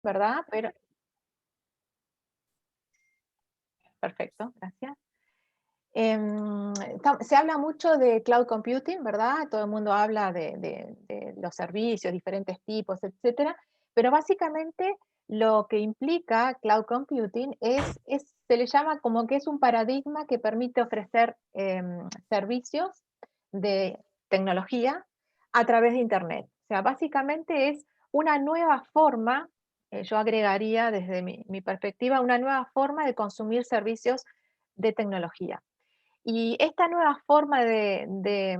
¿verdad? Pero perfecto, gracias. Se habla mucho de cloud computing, ¿verdad? Todo el mundo habla de los servicios, diferentes tipos, etcétera, pero básicamente lo que implica cloud computing se le llama como que es un paradigma que permite ofrecer servicios de tecnología a través de Internet. O sea, básicamente es una nueva forma, yo agregaría desde mi perspectiva, una nueva forma de consumir servicios de tecnología. Y esta nueva forma de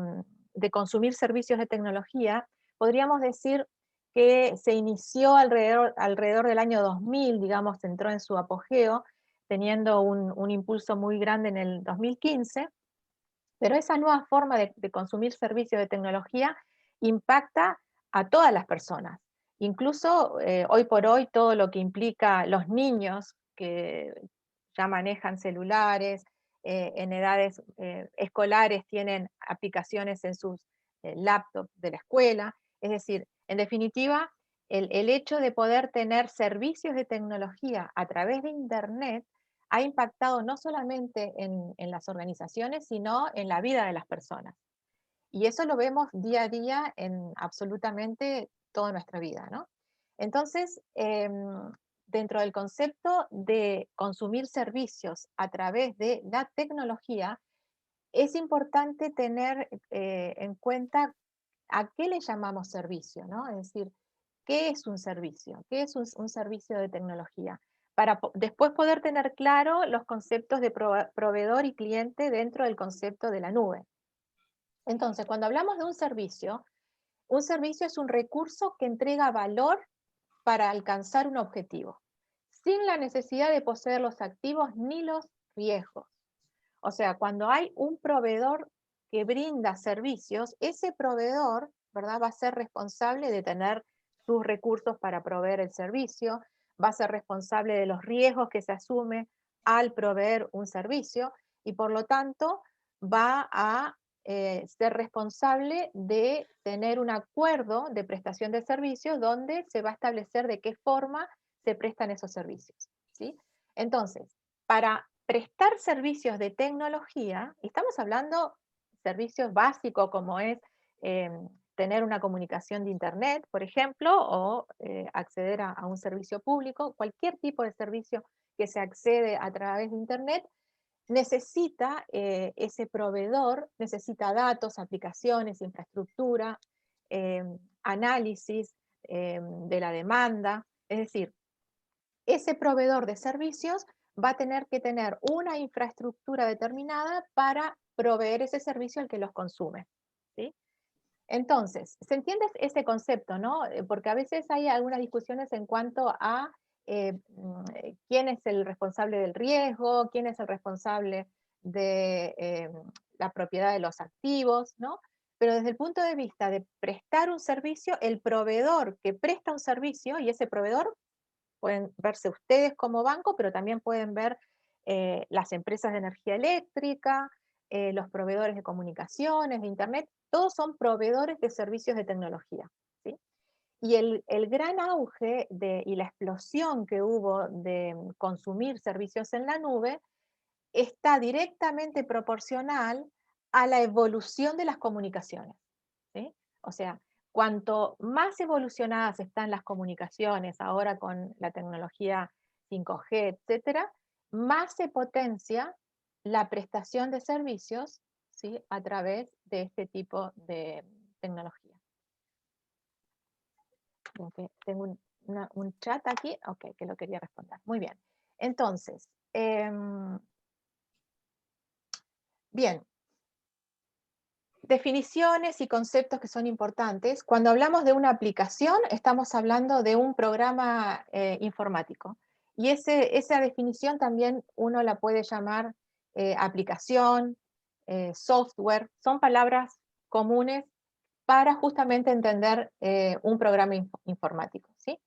consumir servicios de tecnología, podríamos decir que se inició alrededor del año 2000, digamos, entró en su apogeo, teniendo un impulso muy grande en el 2015, pero esa nueva forma de consumir servicios de tecnología impacta a todas las personas. Incluso hoy por hoy todo lo que implica los niños que ya manejan celulares, en edades escolares tienen aplicaciones en sus laptops de la escuela. Es decir, en definitiva, el hecho de poder tener servicios de tecnología a través de Internet ha impactado no solamente en las organizaciones, sino en la vida de las personas. Y eso lo vemos día a día en absolutamente toda nuestra vida, ¿no? Entonces, dentro del concepto de consumir servicios a través de la tecnología, es importante tener en cuenta a qué le llamamos servicio, ¿no? Es decir, ¿qué es un servicio? ¿Qué es un servicio de tecnología? Para después poder tener claro los conceptos de proveedor y cliente dentro del concepto de la nube. Entonces, cuando hablamos de un servicio es un recurso que entrega valor para alcanzar un objetivo, sin la necesidad de poseer los activos ni los riesgos. O sea, cuando hay un proveedor que brinda servicios, ese proveedor, ¿verdad?, va a ser responsable de tener sus recursos para proveer el servicio, va a ser responsable de los riesgos que se asume al proveer un servicio y por lo tanto va a ser responsable de tener un acuerdo de prestación de servicios donde se va a establecer de qué forma se prestan esos servicios, ¿sí? Entonces, para prestar servicios de tecnología, estamos hablando de servicios básicos como es eh, tener una comunicación de Internet, por ejemplo, o acceder a un servicio público, cualquier tipo de servicio que se accede a través de Internet, necesita ese proveedor, necesita datos, aplicaciones, infraestructura, eh, análisis de la demanda, es decir, ese proveedor de servicios va a tener que tener una infraestructura determinada para proveer ese servicio al que los consume, ¿sí? Entonces, ¿se entiende ese concepto, no? Porque a veces hay algunas discusiones en cuanto a quién es el responsable del riesgo, quién es el responsable de la propiedad de los activos, ¿no? Pero desde el punto de vista de prestar un servicio, el proveedor que presta un servicio, y ese proveedor pueden verse ustedes como banco, pero también pueden ver las empresas de energía eléctrica, los proveedores de comunicaciones, de Internet, todos son proveedores de servicios de tecnología, ¿sí? Y el gran auge y la explosión que hubo de consumir servicios en la nube está directamente proporcional a la evolución de las comunicaciones, ¿sí? O sea, cuanto más evolucionadas están las comunicaciones ahora con la tecnología 5G, etcétera, más se potencia la prestación de servicios, ¿sí?, a través de este tipo de tecnología. Tengo un chat aquí, ok, que lo quería responder. Muy bien. Entonces, bien, definiciones y conceptos que son importantes. Cuando hablamos de una aplicación, estamos hablando de un programa informático. Y esa definición también uno la puede llamar aplicación, software. Son palabras comunes para justamente entender un programa informático, ¿sí?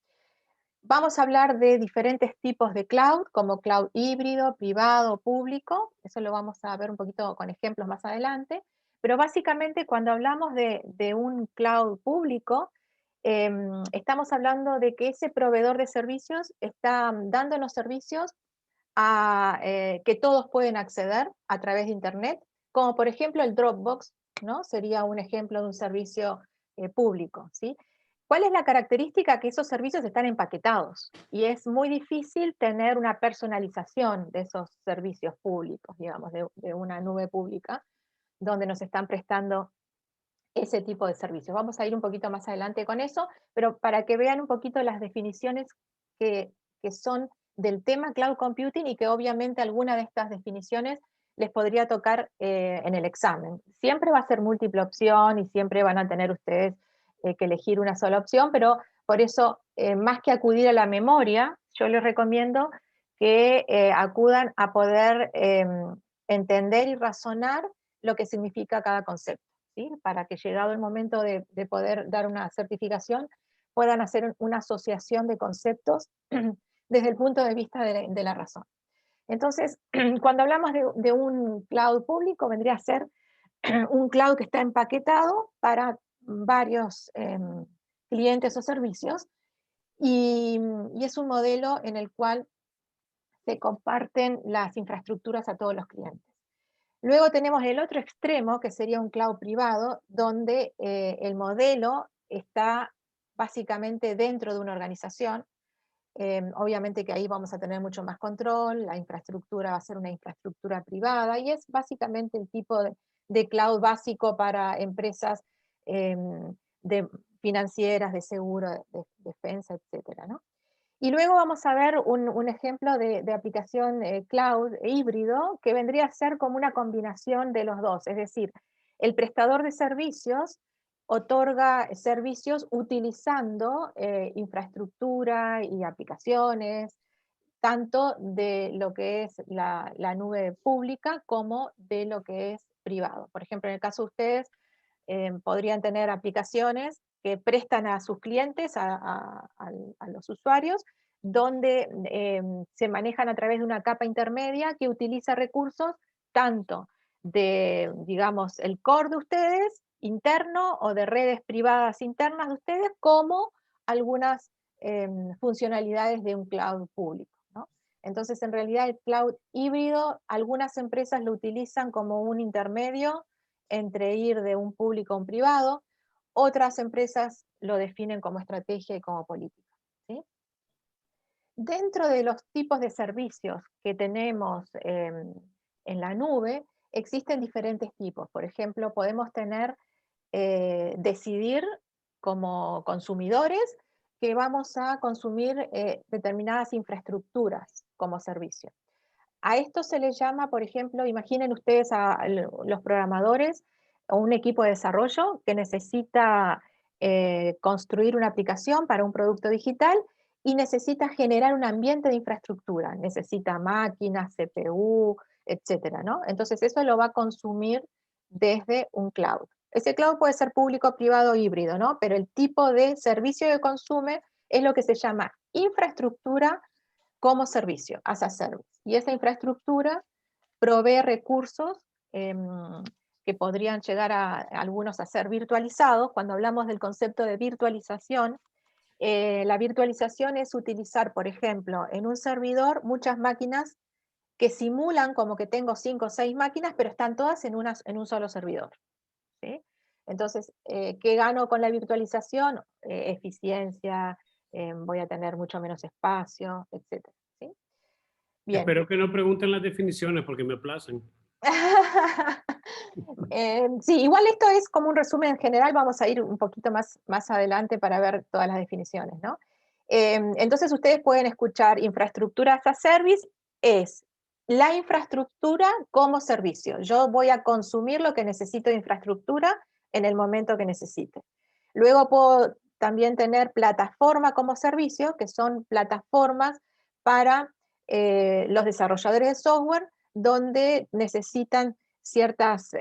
Vamos a hablar de diferentes tipos de cloud, como cloud híbrido, privado, público. Eso lo vamos a ver un poquito con ejemplos más adelante. Pero básicamente cuando hablamos de un cloud público, estamos hablando de que ese proveedor de servicios está dándonos servicios que todos pueden acceder a través de Internet, como por ejemplo el Dropbox, ¿no? Sería un ejemplo de un servicio público, ¿sí? ¿Cuál es la característica? Que esos servicios están empaquetados y es muy difícil tener una personalización de esos servicios públicos, digamos, de una nube pública, donde nos están prestando ese tipo de servicios. Vamos a ir un poquito más adelante con eso, pero para que vean un poquito las definiciones que son del tema cloud computing y que obviamente alguna de estas definiciones les podría tocar en el examen. Siempre va a ser múltiple opción y siempre van a tener ustedes que elegir una sola opción, pero por eso, más que acudir a la memoria, yo les recomiendo que acudan a poder entender y razonar lo que significa cada concepto. ¿Sí? Para que llegado el momento de poder dar una certificación, puedan hacer una asociación de conceptos desde el punto de vista de la razón. Entonces, cuando hablamos de un cloud público, vendría a ser un cloud que está empaquetado para varios clientes o servicios, y es un modelo en el cual se comparten las infraestructuras a todos los clientes. Luego tenemos el otro extremo, que sería un cloud privado, donde el modelo está básicamente dentro de una organización. Obviamente que ahí vamos a tener mucho más control, la infraestructura va a ser una infraestructura privada, y es básicamente el tipo de cloud básico para empresas de financieras, de seguro, de defensa, etcétera, ¿no? Y luego vamos a ver un ejemplo de aplicación cloud híbrido, que vendría a ser como una combinación de los dos. Es decir, el prestador de servicios otorga servicios utilizando infraestructura y aplicaciones, tanto de lo que es la nube pública como de lo que es privado. Por ejemplo, en el caso de ustedes, podrían tener aplicaciones que prestan a sus clientes, a los usuarios, donde se manejan a través de una capa intermedia que utiliza recursos tanto de, digamos, el core de ustedes interno o de redes privadas internas de ustedes, como algunas funcionalidades de un cloud público, ¿no? Entonces, en realidad, el cloud híbrido, algunas empresas lo utilizan como un intermedio entre ir de un público a un privado, otras empresas lo definen como estrategia y como política, ¿sí? Dentro de los tipos de servicios que tenemos en la nube, existen diferentes tipos. Por ejemplo, podemos tener, decidir como consumidores que vamos a consumir determinadas infraestructuras como servicio. A esto se le llama, por ejemplo, imaginen ustedes a los programadores o un equipo de desarrollo que necesita construir una aplicación para un producto digital y necesita generar un ambiente de infraestructura, necesita máquinas, CPU, etcétera, ¿no? Entonces eso lo va a consumir desde un cloud. Ese cloud puede ser público, privado, híbrido, ¿no? Pero el tipo de servicio que consume es lo que se llama infraestructura como servicio, as a service. Y esa infraestructura provee recursos que podrían llegar a algunos a ser virtualizados. Cuando hablamos del concepto de virtualización, la virtualización es utilizar, por ejemplo, en un servidor muchas máquinas que simulan como que tengo 5 o 6 máquinas, pero están todas en un solo servidor, ¿sí? Entonces, ¿qué gano con la virtualización? Eficiencia, voy a tener mucho menos espacio, etcétera, ¿sí? Bien. Espero que no pregunten las definiciones porque me aplazan. Sí, igual esto es como un resumen general, vamos a ir un poquito más adelante para ver todas las definiciones, ¿no? Entonces ustedes pueden escuchar infraestructura as a service, es la infraestructura como servicio. Yo voy a consumir lo que necesito de infraestructura en el momento que necesite. Luego puedo también tener plataforma como servicio, que son plataformas para los desarrolladores de software, donde necesitan ciertas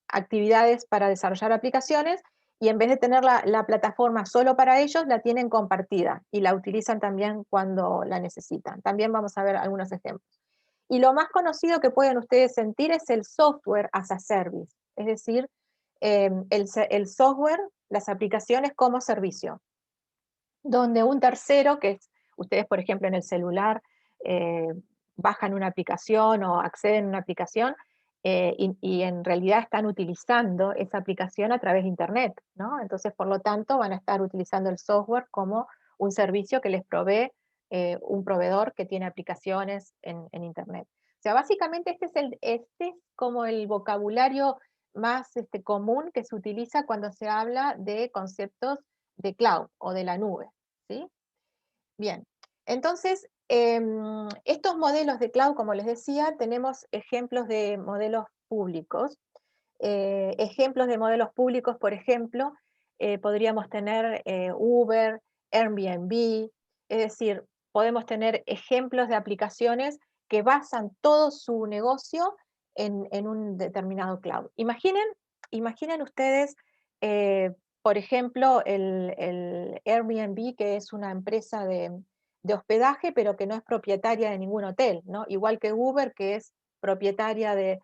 actividades para desarrollar aplicaciones, y en vez de tener la plataforma solo para ellos, la tienen compartida y la utilizan también cuando la necesitan. También vamos a ver algunos ejemplos. Y lo más conocido que pueden ustedes sentir es el software as a service, es decir, el software las aplicaciones como servicio, donde un tercero, que es ustedes, por ejemplo, en el celular, eh, bajan una aplicación o acceden a una aplicación, y en realidad están utilizando esa aplicación a través de Internet, ¿no? Entonces, por lo tanto, van a estar utilizando el software como un servicio que les provee un proveedor que tiene aplicaciones en Internet. O sea, básicamente este es como el vocabulario más común que se utiliza cuando se habla de conceptos de cloud o de la nube, ¿sí? Bien, entonces, estos modelos de cloud, como les decía, tenemos ejemplos de modelos públicos. Ejemplos de modelos públicos, por ejemplo, podríamos tener Uber, Airbnb, es decir, podemos tener ejemplos de aplicaciones que basan todo su negocio en un determinado cloud. Imaginen ustedes, eh, por ejemplo, el Airbnb, que es una empresa de hospedaje, pero que no es propietaria de ningún hotel, ¿no? Igual que Uber, que es propietaria de,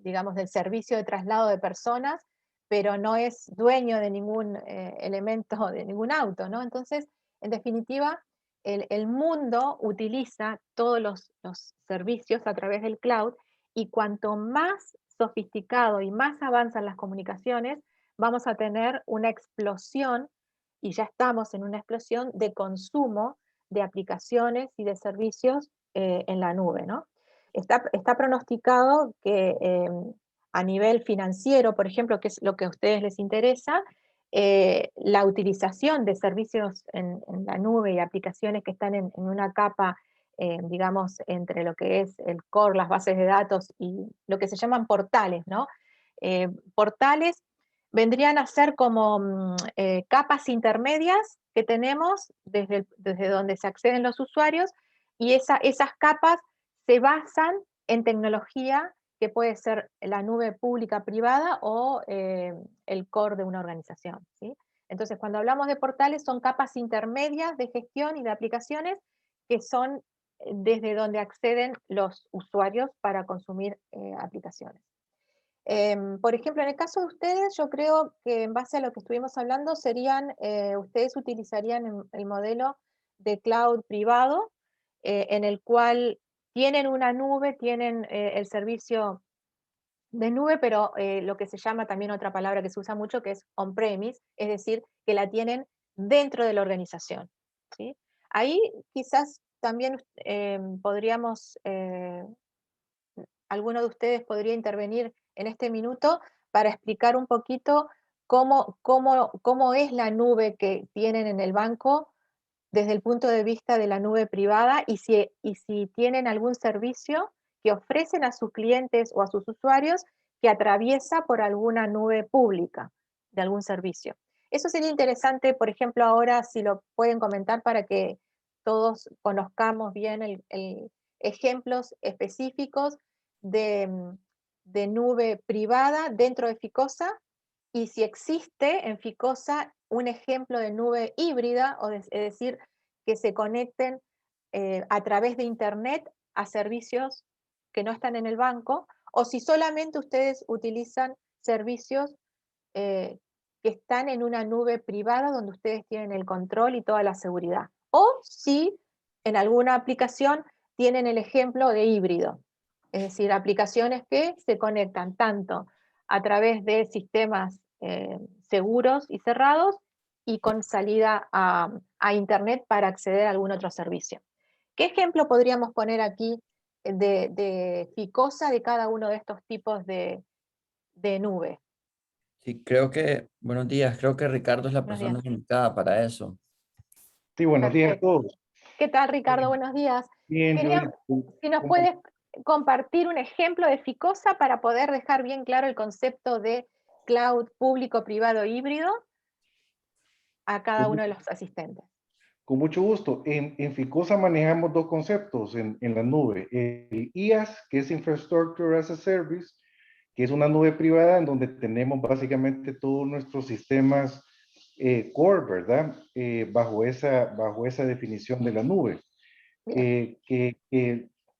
digamos, del servicio de traslado de personas, pero no es dueño de ningún elemento, de ningún auto, ¿no? Entonces, en definitiva, el mundo utiliza todos los servicios a través del cloud, y cuanto más sofisticado y más avanzan las comunicaciones, vamos a tener una explosión, y ya estamos en una explosión de consumo de aplicaciones y de servicios en la nube, ¿no? Está pronosticado que a nivel financiero, por ejemplo, que es lo que a ustedes les interesa, la utilización de servicios en la nube y aplicaciones que están en una capa, digamos, entre lo que es el core, las bases de datos, y lo que se llaman portales, ¿no? Portales vendrían a ser como capas intermedias que tenemos desde donde se acceden los usuarios, y esas capas se basan en tecnología que puede ser la nube pública privada o el core de una organización, ¿sí? Entonces, cuando hablamos de portales, son capas intermedias de gestión y de aplicaciones que son desde donde acceden los usuarios para consumir aplicaciones. Por ejemplo, en el caso de ustedes, yo creo que en base a lo que estuvimos hablando, ustedes utilizarían el modelo de cloud privado, en el cual tienen una nube, tienen el servicio de nube, pero lo que se llama también otra palabra que se usa mucho, que es on-premise, es decir, que la tienen dentro de la organización, ¿sí? Ahí quizás también podríamos, alguno de ustedes podría intervenir en este minuto para explicar un poquito cómo es la nube que tienen en el banco desde el punto de vista de la nube privada, y si tienen algún servicio que ofrecen a sus clientes o a sus usuarios que atraviesa por alguna nube pública de algún servicio. Eso sería interesante, por ejemplo, ahora si lo pueden comentar para que todos conozcamos bien ejemplos específicos de, de nube privada dentro de Ficosa, y si existe en Ficosa un ejemplo de nube híbrida, es decir, que se conecten a través de Internet a servicios que no están en el banco, o si solamente ustedes utilizan servicios eh, que están en una nube privada donde ustedes tienen el control y toda la seguridad. O si en alguna aplicación tienen el ejemplo de híbrido, es decir, aplicaciones que se conectan tanto a través de sistemas seguros y cerrados, y con salida a Internet para acceder a algún otro servicio. ¿Qué ejemplo podríamos poner aquí de Ficosa de cada uno de estos tipos de nube? Sí, creo que, buenos días, creo que Ricardo es la Buenos días. persona indicada para eso. Sí, buenos días a Perfecto. todos. ¿Qué tal, Ricardo? Eh, Buenos días. Bien, Quería, Judith. si nos puedes compartir un ejemplo de Ficosa para poder dejar bien claro el concepto de cloud público, privado, híbrido a cada uno de los asistentes. Con mucho gusto. En Ficosa manejamos dos conceptos en la nube. El IaaS, que es Infrastructure as a Service, que es una nube privada en donde tenemos básicamente todos nuestros sistemas core, ¿verdad? Bajo esa definición de la nube. Bien,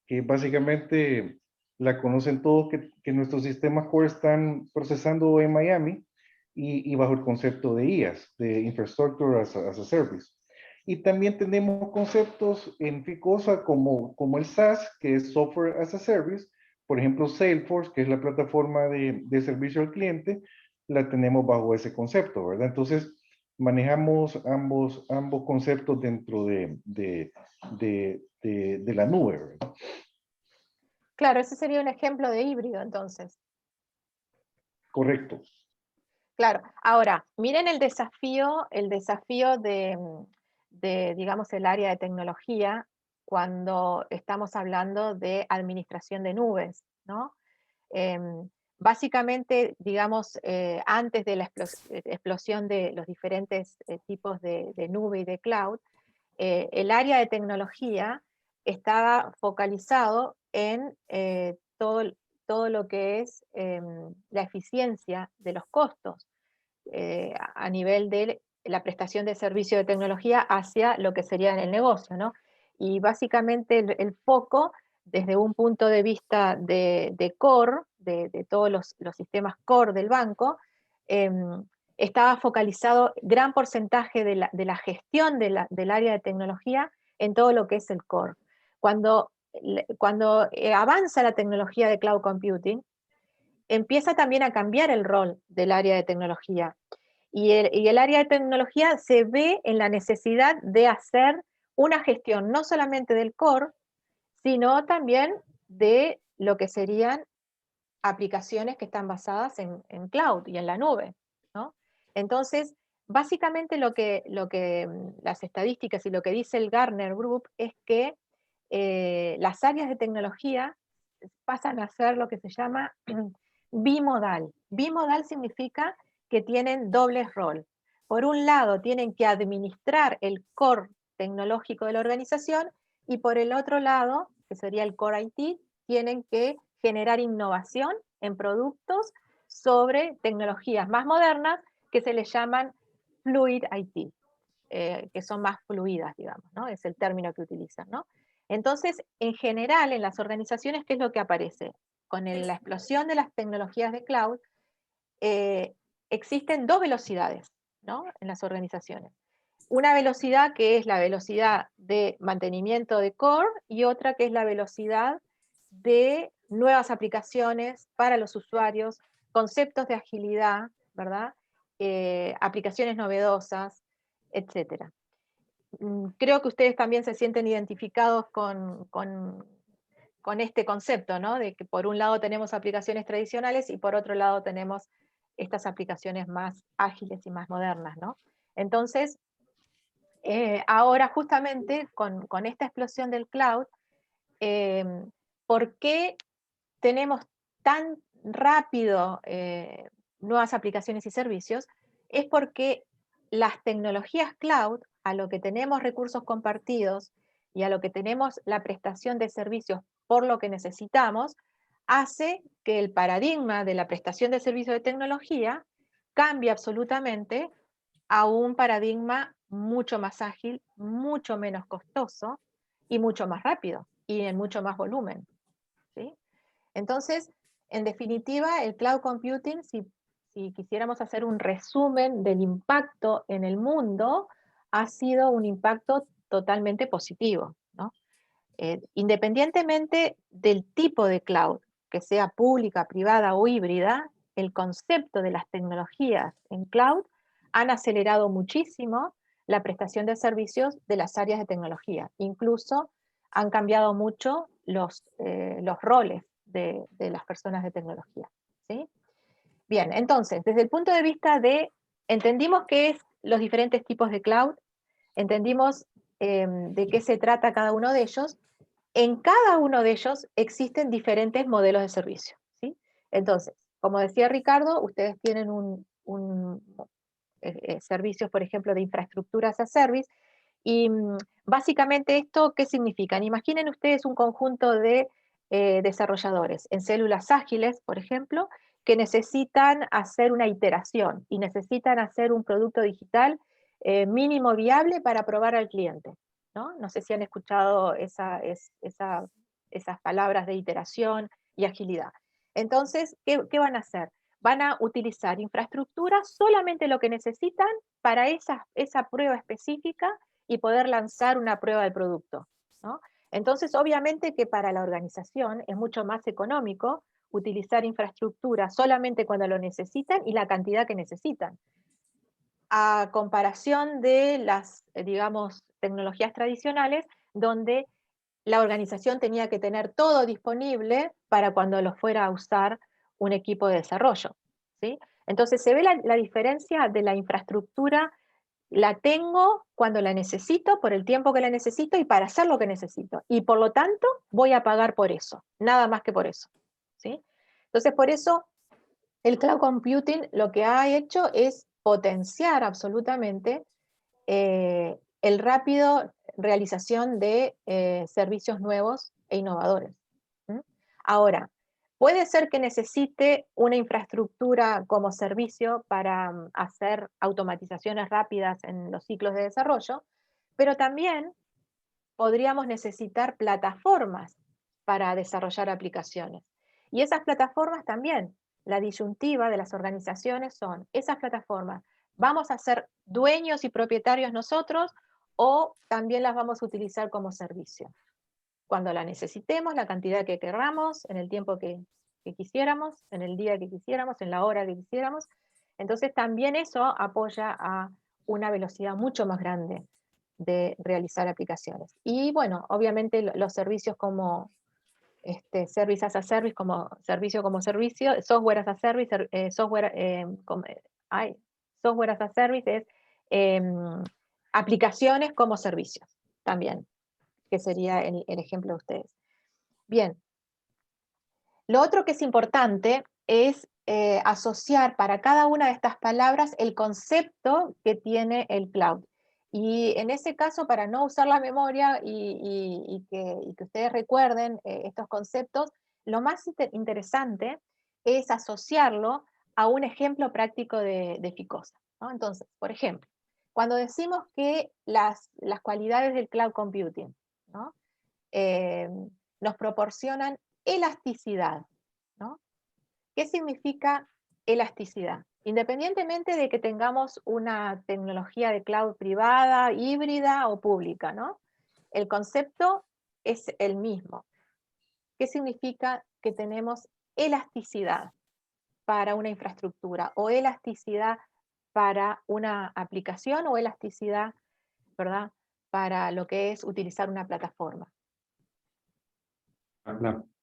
Que básicamente la conocen todos, que nuestros sistemas core están procesando en Miami, y bajo el concepto de IaaS, de Infrastructure as a Service. Y también tenemos conceptos en Ficosa como el SaaS, que es Software as a Service. Por ejemplo, Salesforce, que es la plataforma de servicio al cliente, la tenemos bajo ese concepto, ¿verdad? Entonces, manejamos ambos conceptos dentro de la nube, ¿verdad? Claro, ese sería un ejemplo de híbrido, entonces. Correcto. Claro, ahora, miren el desafío de, digamos, el área de tecnología cuando estamos hablando de administración de nubes, ¿no? Básicamente, digamos, antes de la explosión de los diferentes tipos de nube y de cloud, el área de tecnología estaba focalizado en todo lo que es la eficiencia de los costos a nivel de la prestación de servicio de tecnología hacia lo que sería el negocio, ¿no? Y básicamente el foco, desde un punto de vista de core, de todos los sistemas core del banco, estaba focalizado gran porcentaje de la gestión del área de tecnología en todo lo que es el core. Cuando avanza la tecnología de cloud computing, empieza también a cambiar el rol del área de tecnología. Y el área de tecnología se ve en la necesidad de hacer una gestión no solamente del core, sino también de lo que serían aplicaciones que están basadas en cloud y en la nube, ¿no? Entonces, básicamente lo que las estadísticas y lo que dice el Gartner Group es que las áreas de tecnología pasan a ser lo que se llama bimodal. Bimodal significa que tienen doble rol. Por un lado, tienen que administrar el core tecnológico de la organización y por el otro lado, que sería el core IT, tienen que generar innovación en productos sobre tecnologías más modernas que se les llaman Fluid IT, que son más fluidas, digamos, ¿no? Es el término que utilizan, ¿no? Entonces, en general, en las organizaciones, ¿qué es lo que aparece? Con la explosión de las tecnologías de cloud, existen dos velocidades, ¿no? En las organizaciones. Una velocidad que es la velocidad de mantenimiento de core y otra que es la velocidad de nuevas aplicaciones para los usuarios, conceptos de agilidad, ¿verdad? Aplicaciones novedosas, etc. Creo que ustedes también se sienten identificados con este concepto, ¿no? De que por un lado tenemos aplicaciones tradicionales y por otro lado tenemos estas aplicaciones más ágiles y más modernas, ¿no? Entonces, ahora justamente con esta explosión del cloud, ¿por qué tenemos tan rápido nuevas aplicaciones y servicios? Es porque las tecnologías cloud, a lo que tenemos recursos compartidos y a lo que tenemos la prestación de servicios por lo que necesitamos, hace que el paradigma de la prestación de servicios de tecnología cambie absolutamente a un paradigma mucho más ágil, mucho menos costoso y mucho más rápido y en mucho más volumen, ¿sí? Entonces, en definitiva, el cloud computing, si quisiéramos hacer un resumen del impacto en el mundo, ha sido un impacto totalmente positivo, ¿no? Independientemente del tipo de cloud, que sea pública, privada o híbrida, el concepto de las tecnologías en cloud han acelerado muchísimo la prestación de servicios de las áreas de tecnología. Incluso han cambiado mucho los roles de las personas de tecnología, ¿sí? Bien, entonces, desde el punto de vista entendimos qué es los diferentes tipos de cloud, entendimos de qué se trata cada uno de ellos. En cada uno de ellos existen diferentes modelos de servicio, ¿sí? Entonces, como decía Ricardo, ustedes tienen servicios, por ejemplo, de infraestructuras as a service, y básicamente esto, ¿qué significan? Imaginen ustedes un conjunto de desarrolladores en células ágiles, por ejemplo, que necesitan hacer una iteración y necesitan hacer un producto digital mínimo viable para probar al cliente, ¿no? No sé si han escuchado esas palabras de iteración y agilidad. Entonces, ¿qué van a hacer? van a utilizar infraestructura solamente lo que necesitan para esa prueba específica y poder lanzar una prueba del producto, ¿no? Entonces, obviamente que para la organización es mucho más económico utilizar infraestructura solamente cuando lo necesitan y la cantidad que necesitan, a comparación de las, digamos, tecnologías tradicionales, donde la organización tenía que tener todo disponible para cuando lo fuera a usar un equipo de desarrollo, ¿sí? Entonces se ve la diferencia de la infraestructura, la tengo cuando la necesito, por el tiempo que la necesito y para hacer lo que necesito. Y por lo tanto voy a pagar por eso, nada más que por eso, ¿sí? Entonces por eso el cloud computing lo que ha hecho es potenciar absolutamente el rápido realización de servicios nuevos e innovadores. ¿Mm? Ahora, puede ser que necesite una infraestructura como servicio para hacer automatizaciones rápidas en los ciclos de desarrollo, pero también podríamos necesitar plataformas para desarrollar aplicaciones. Y esas plataformas también, la disyuntiva de las organizaciones son, esas plataformas, ¿vamos a ser dueños y propietarios nosotros o también las vamos a utilizar como servicio? Cuando la necesitemos, la cantidad que queramos, en el tiempo que quisiéramos, en el día que quisiéramos, en la hora que quisiéramos. Entonces también eso apoya a una velocidad mucho más grande de realizar aplicaciones. Y bueno, obviamente los servicios como Service as a Service, como servicio, Software as a Service, Software as a Service es aplicaciones como servicios también, que sería el ejemplo de ustedes. Bien, lo otro que es importante es asociar para cada una de estas palabras el concepto que tiene el cloud. Y en ese caso, para no usar la memoria y que ustedes recuerden estos conceptos, lo más interesante es asociarlo a un ejemplo práctico de FICOSA, ¿no? Entonces, por ejemplo, cuando decimos que las cualidades del cloud computing, ¿no? Nos proporcionan elasticidad, ¿no? ¿Qué significa elasticidad? Independientemente de que tengamos una tecnología de cloud privada, híbrida o pública, ¿no? El concepto es el mismo. ¿Qué significa que tenemos elasticidad para una infraestructura o elasticidad para una aplicación o elasticidad, ¿verdad?, para lo que es utilizar una plataforma?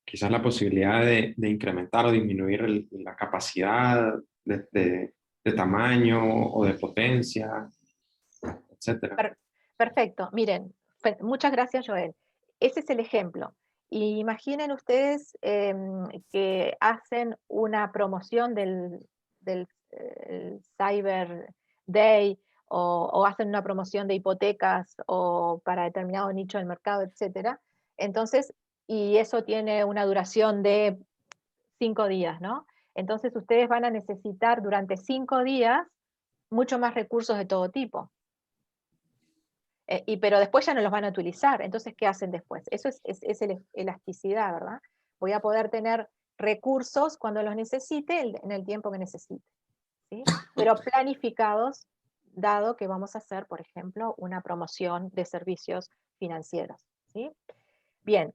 Quizás la posibilidad de incrementar o disminuir la capacidad de tamaño o de potencia, etcétera. Perfecto, miren, muchas gracias, Joel. Ese es el ejemplo. Y imaginen ustedes que hacen una promoción del Cyber Day o hacen una promoción de hipotecas o para determinado nicho del mercado, etcétera. Entonces, y eso tiene una duración de 5 días, ¿no? Entonces ustedes van a necesitar durante 5 días mucho más recursos de todo tipo. Pero después ya no los van a utilizar. Entonces, ¿qué hacen después? Eso es elasticidad, ¿verdad? Voy a poder tener recursos cuando los necesite en el tiempo que necesite, ¿sí? Pero planificados, dado que vamos a hacer, por ejemplo, una promoción de servicios financieros, ¿sí? Bien,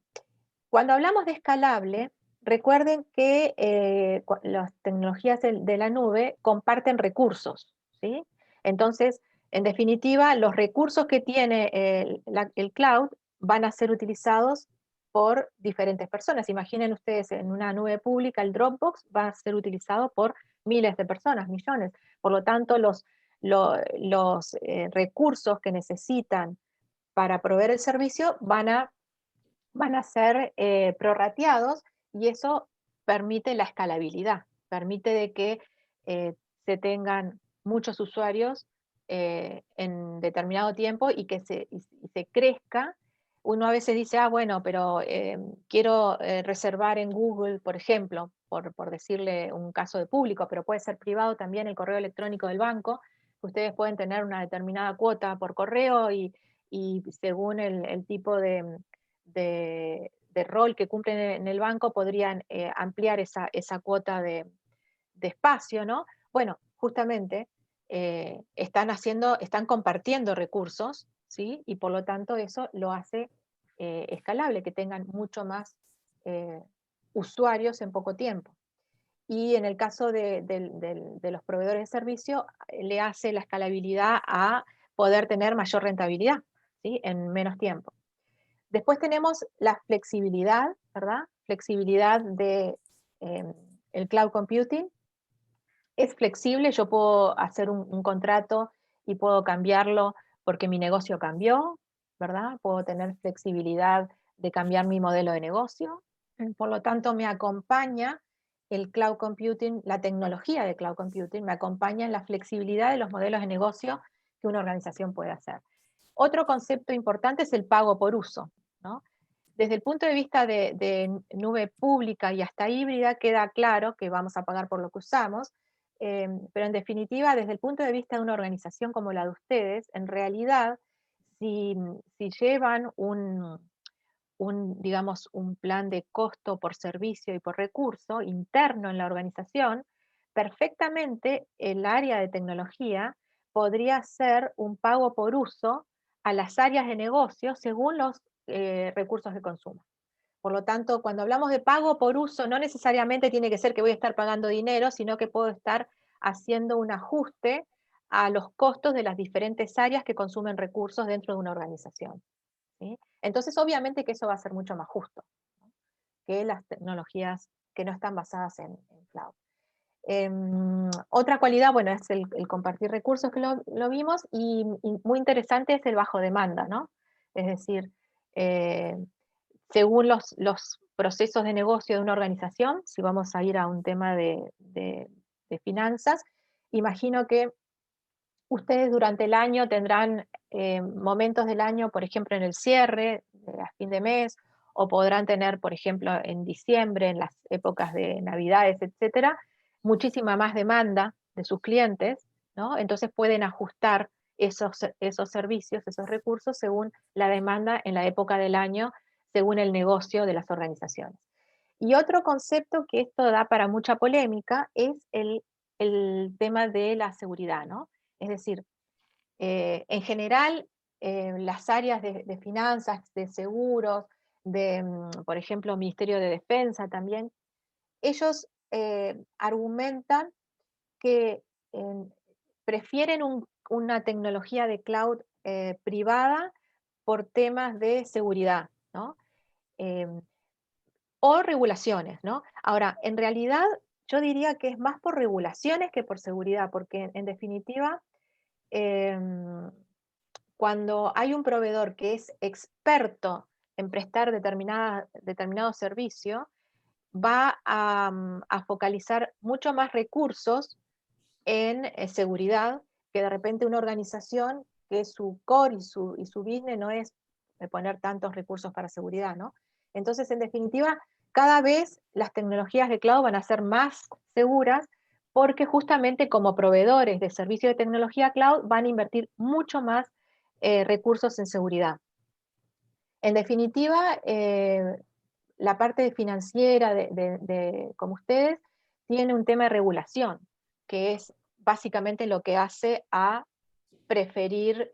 cuando hablamos de escalable, recuerden que las tecnologías de la nube comparten recursos, ¿sí? Entonces, en definitiva, los recursos que tiene el cloud van a ser utilizados por diferentes personas. Imaginen ustedes en una nube pública, el Dropbox va a ser utilizado por miles de personas, millones. Por lo tanto, los recursos que necesitan para proveer el servicio van a ser prorrateados y eso permite la escalabilidad, permite de que se tengan muchos usuarios en determinado tiempo y que se crezca. Uno a veces dice, bueno, pero quiero reservar en Google, por ejemplo, por decirle un caso de público, pero puede ser privado también el correo electrónico del banco. Ustedes pueden tener una determinada cuota por correo y según el tipo de rol que cumplen en el banco podrían ampliar esa cuota de espacio, ¿no? Bueno, justamente están compartiendo recursos, ¿sí? Y por lo tanto eso lo hace escalable, que tengan mucho más usuarios en poco tiempo. Y en el caso de los proveedores de servicio, le hace la escalabilidad a poder tener mayor rentabilidad, ¿sí? En menos tiempo. Después tenemos la flexibilidad, ¿verdad? Flexibilidad de el cloud computing. Es flexible, yo puedo hacer un contrato y puedo cambiarlo porque mi negocio cambió, ¿verdad? Puedo tener flexibilidad de cambiar mi modelo de negocio. Por lo tanto, me acompaña el cloud computing, la tecnología de cloud computing, me acompaña en la flexibilidad de los modelos de negocio que una organización puede hacer. Otro concepto importante es el pago por uso, ¿no? Desde el punto de vista de nube pública y hasta híbrida, queda claro que vamos a pagar por lo que usamos, pero en definitiva, desde el punto de vista de una organización como la de ustedes, en realidad, si llevan digamos, un plan de costo por servicio y por recurso interno en la organización, perfectamente el área de tecnología podría ser un pago por uso a las áreas de negocio según los recursos de consumo. Por lo tanto, cuando hablamos de pago por uso, no necesariamente tiene que ser que voy a estar pagando dinero, sino que puedo estar haciendo un ajuste a los costos de las diferentes áreas que consumen recursos dentro de una organización, ¿sí? Entonces, obviamente que eso va a ser mucho más justo, ¿no?, que las tecnologías que no están basadas en cloud. Otra cualidad, bueno, es el compartir recursos, que lo vimos, y muy interesante es el bajo demanda, ¿no? Es decir, según los procesos de negocio de una organización, si vamos a ir a un tema de finanzas, imagino que ustedes durante el año tendrán momentos del año, por ejemplo, en el cierre, a fin de mes, o podrán tener, por ejemplo, en diciembre, en las épocas de Navidades, etcétera, muchísima más demanda de sus clientes, ¿no? Entonces pueden ajustar esos servicios, esos recursos, según la demanda en la época del año, según el negocio de las organizaciones. Y otro concepto que esto da para mucha polémica es el tema de la seguridad, ¿no? Es decir, en general, las áreas de finanzas, de seguros, por ejemplo, Ministerio de Defensa también, ellos argumentan que prefieren una tecnología de cloud privada por temas de seguridad, ¿no? O regulaciones, ¿no? Ahora, en realidad, yo diría que es más por regulaciones que por seguridad, porque en definitiva, cuando hay un proveedor que es experto en prestar determinado servicio, va a focalizar mucho más recursos en seguridad que de repente una organización que su core y su business no es poner tantos recursos para seguridad, ¿no? Entonces, en definitiva, cada vez las tecnologías de cloud van a ser más seguras porque justamente como proveedores de servicios de tecnología cloud van a invertir mucho más recursos en seguridad. En definitiva, la parte financiera como ustedes tiene un tema de regulación, que es básicamente lo que hace a preferir,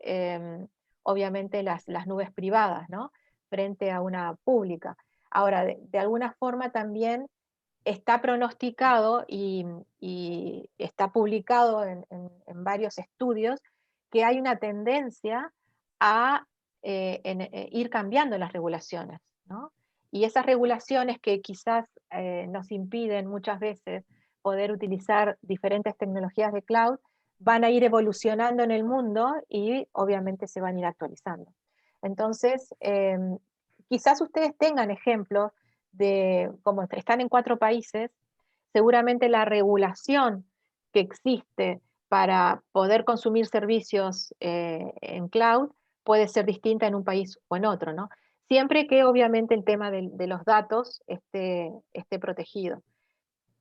obviamente, las nubes privadas, ¿no?, frente a una pública. Ahora, de alguna forma también está pronosticado y está publicado en varios estudios que hay una tendencia a ir cambiando las regulaciones, ¿no? Y esas regulaciones que quizás nos impiden muchas veces poder utilizar diferentes tecnologías de cloud, van a ir evolucionando en el mundo y obviamente se van a ir actualizando. Entonces, quizás ustedes tengan ejemplos de, como están en 4 países, seguramente la regulación que existe para poder consumir servicios en cloud puede ser distinta en un país o en otro, ¿no? Siempre que obviamente el tema de los datos esté protegido.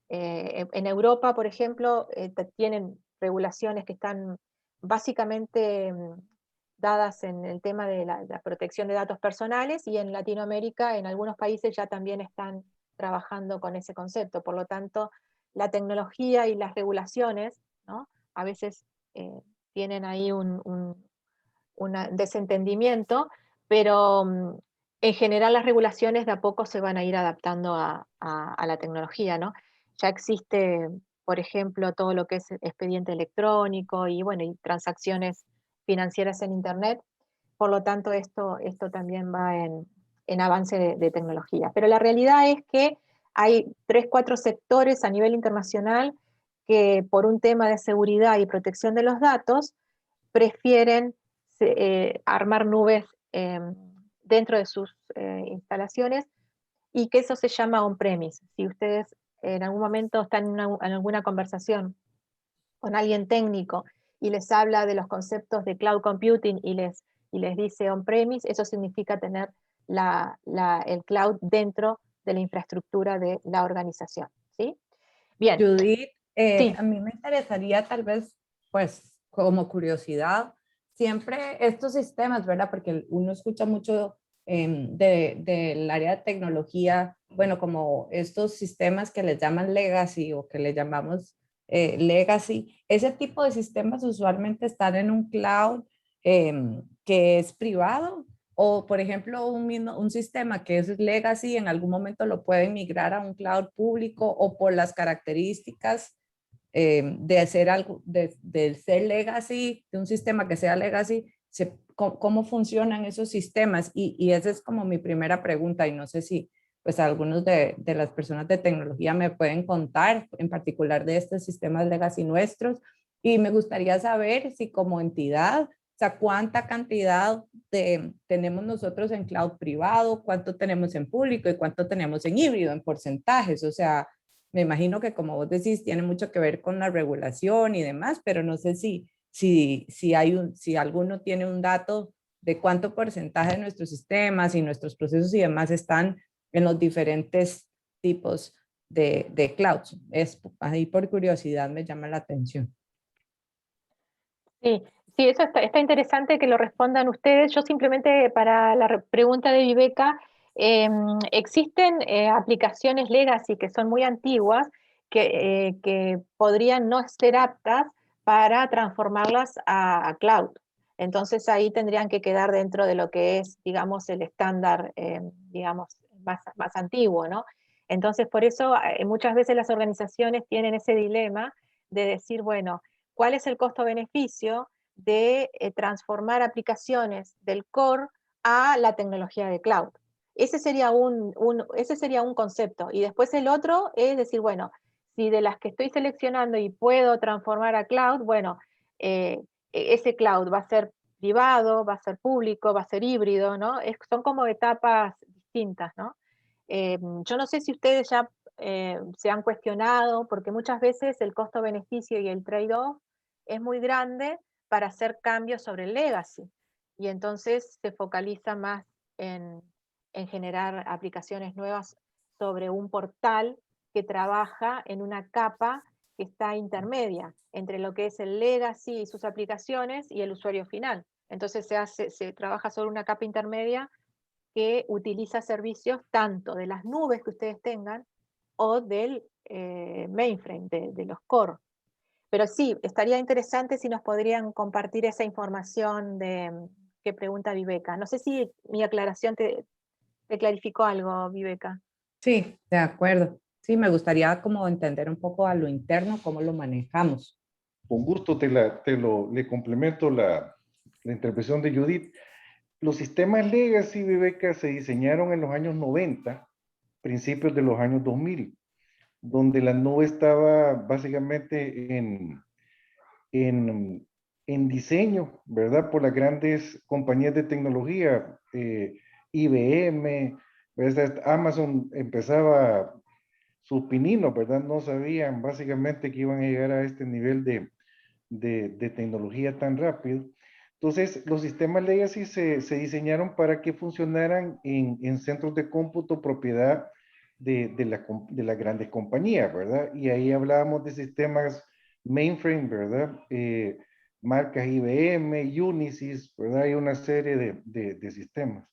En Europa, por ejemplo, tienen regulaciones que están básicamente dadas en el tema de la protección de datos personales, y en Latinoamérica, en algunos países ya también están trabajando con ese concepto. Por lo tanto, la tecnología y las regulaciones, ¿no? A veces tienen ahí un desentendimiento, pero en general las regulaciones de a poco se van a ir adaptando a la tecnología, ¿no? Ya existe, por ejemplo, todo lo que es expediente electrónico y, bueno, y transacciones financieras en Internet. Por lo tanto, esto también va en avance de tecnología. Pero la realidad es que hay 3, 4 sectores a nivel internacional que por un tema de seguridad y protección de los datos prefieren armar nubes dentro de sus instalaciones, y que eso se llama on-premise. Si ustedes en algún momento están en alguna conversación con alguien técnico y les habla de los conceptos de cloud computing y les dice on-premise, eso significa tener el cloud dentro de la infraestructura de la organización, ¿sí? Bien. Judith, Sí. a mí me interesaría tal vez, pues, como curiosidad, siempre estos sistemas, ¿verdad? Porque uno escucha mucho del área de tecnología, bueno, como estos sistemas que les llaman legacy o que le llamamos legacy, ese tipo de sistemas usualmente están en un cloud que es privado, o por ejemplo un sistema que es legacy en algún momento lo pueden migrar a un cloud público, o por las características de hacer algo, de ser legacy, de un sistema que sea legacy, cómo funcionan esos sistemas. Y esa es como mi primera pregunta, y no sé si pues algunos de las personas de tecnología me pueden contar en particular de estos sistemas legacy nuestros. Y me gustaría saber si como entidad, o sea, cuánta cantidad tenemos nosotros en cloud privado, cuánto tenemos en público y cuánto tenemos en híbrido, en porcentajes. O sea, me imagino que como vos decís, tiene mucho que ver con la regulación y demás, pero no sé si alguno tiene un dato de cuánto porcentaje de nuestros sistemas y nuestros procesos y demás están en los diferentes tipos de clouds. Ahí por curiosidad me llama la atención. Sí, sí, eso está interesante que lo respondan ustedes. Yo simplemente para la pregunta de Viveca, existen aplicaciones legacy que son muy antiguas que podrían no ser aptas para transformarlas a cloud. Entonces ahí tendrían que quedar dentro de lo que es, digamos, el estándar, digamos, más antiguo, ¿no? Entonces por eso muchas veces las organizaciones tienen ese dilema de decir, bueno, ¿cuál es el costo-beneficio de transformar aplicaciones del core a la tecnología de cloud? Ese sería ese sería un concepto. Y después el otro es decir, bueno, si de las que estoy seleccionando y puedo transformar a cloud, bueno, ese cloud va a ser privado, va a ser público, va a ser híbrido, ¿no? Son como etapas distintas, ¿no? Yo no sé si ustedes ya se han cuestionado, porque muchas veces el costo-beneficio y el trade-off es muy grande para hacer cambios sobre el legacy, y entonces se focaliza más en generar aplicaciones nuevas sobre un portal que trabaja en una capa que está intermedia entre lo que es el legacy y sus aplicaciones y el usuario final. Entonces se trabaja sobre una capa intermedia que utiliza servicios tanto de las nubes que ustedes tengan o del mainframe, de los core. Pero sí, estaría interesante si nos podrían compartir esa información que pregunta Viveca. No sé si mi aclaración te clarificó algo, Viveca. Sí, de acuerdo. Sí, me gustaría como entender un poco a lo interno, cómo lo manejamos. Con gusto le complemento la intervención de Judith. Los sistemas legacy, Viveca, se diseñaron en los años 90, principios de los años 2000, donde la nube estaba básicamente en diseño, ¿verdad? Por las grandes compañías de tecnología, IBM, ¿verdad? Amazon empezaba sus pininos, ¿verdad? No sabían básicamente que iban a llegar a este nivel de tecnología tan rápido. Entonces, los sistemas legacy se diseñaron para que funcionaran en centros de cómputo propiedad de las grandes compañías, ¿verdad? Y ahí hablábamos de sistemas mainframe, ¿verdad? Marcas IBM, Unisys, ¿verdad? Hay una serie de sistemas.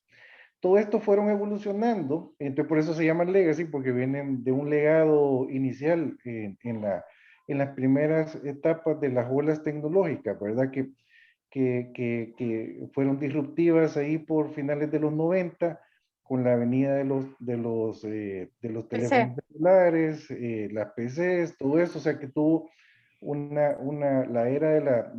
todo esto fueron evolucionando, entonces por eso se llaman legacy, porque vienen de un legado inicial en las primeras etapas de las olas tecnológicas, ¿verdad? Que fueron disruptivas ahí por finales de los 90, con la venida de los teléfonos celulares, las PCs, todo eso, o sea que tuvo la era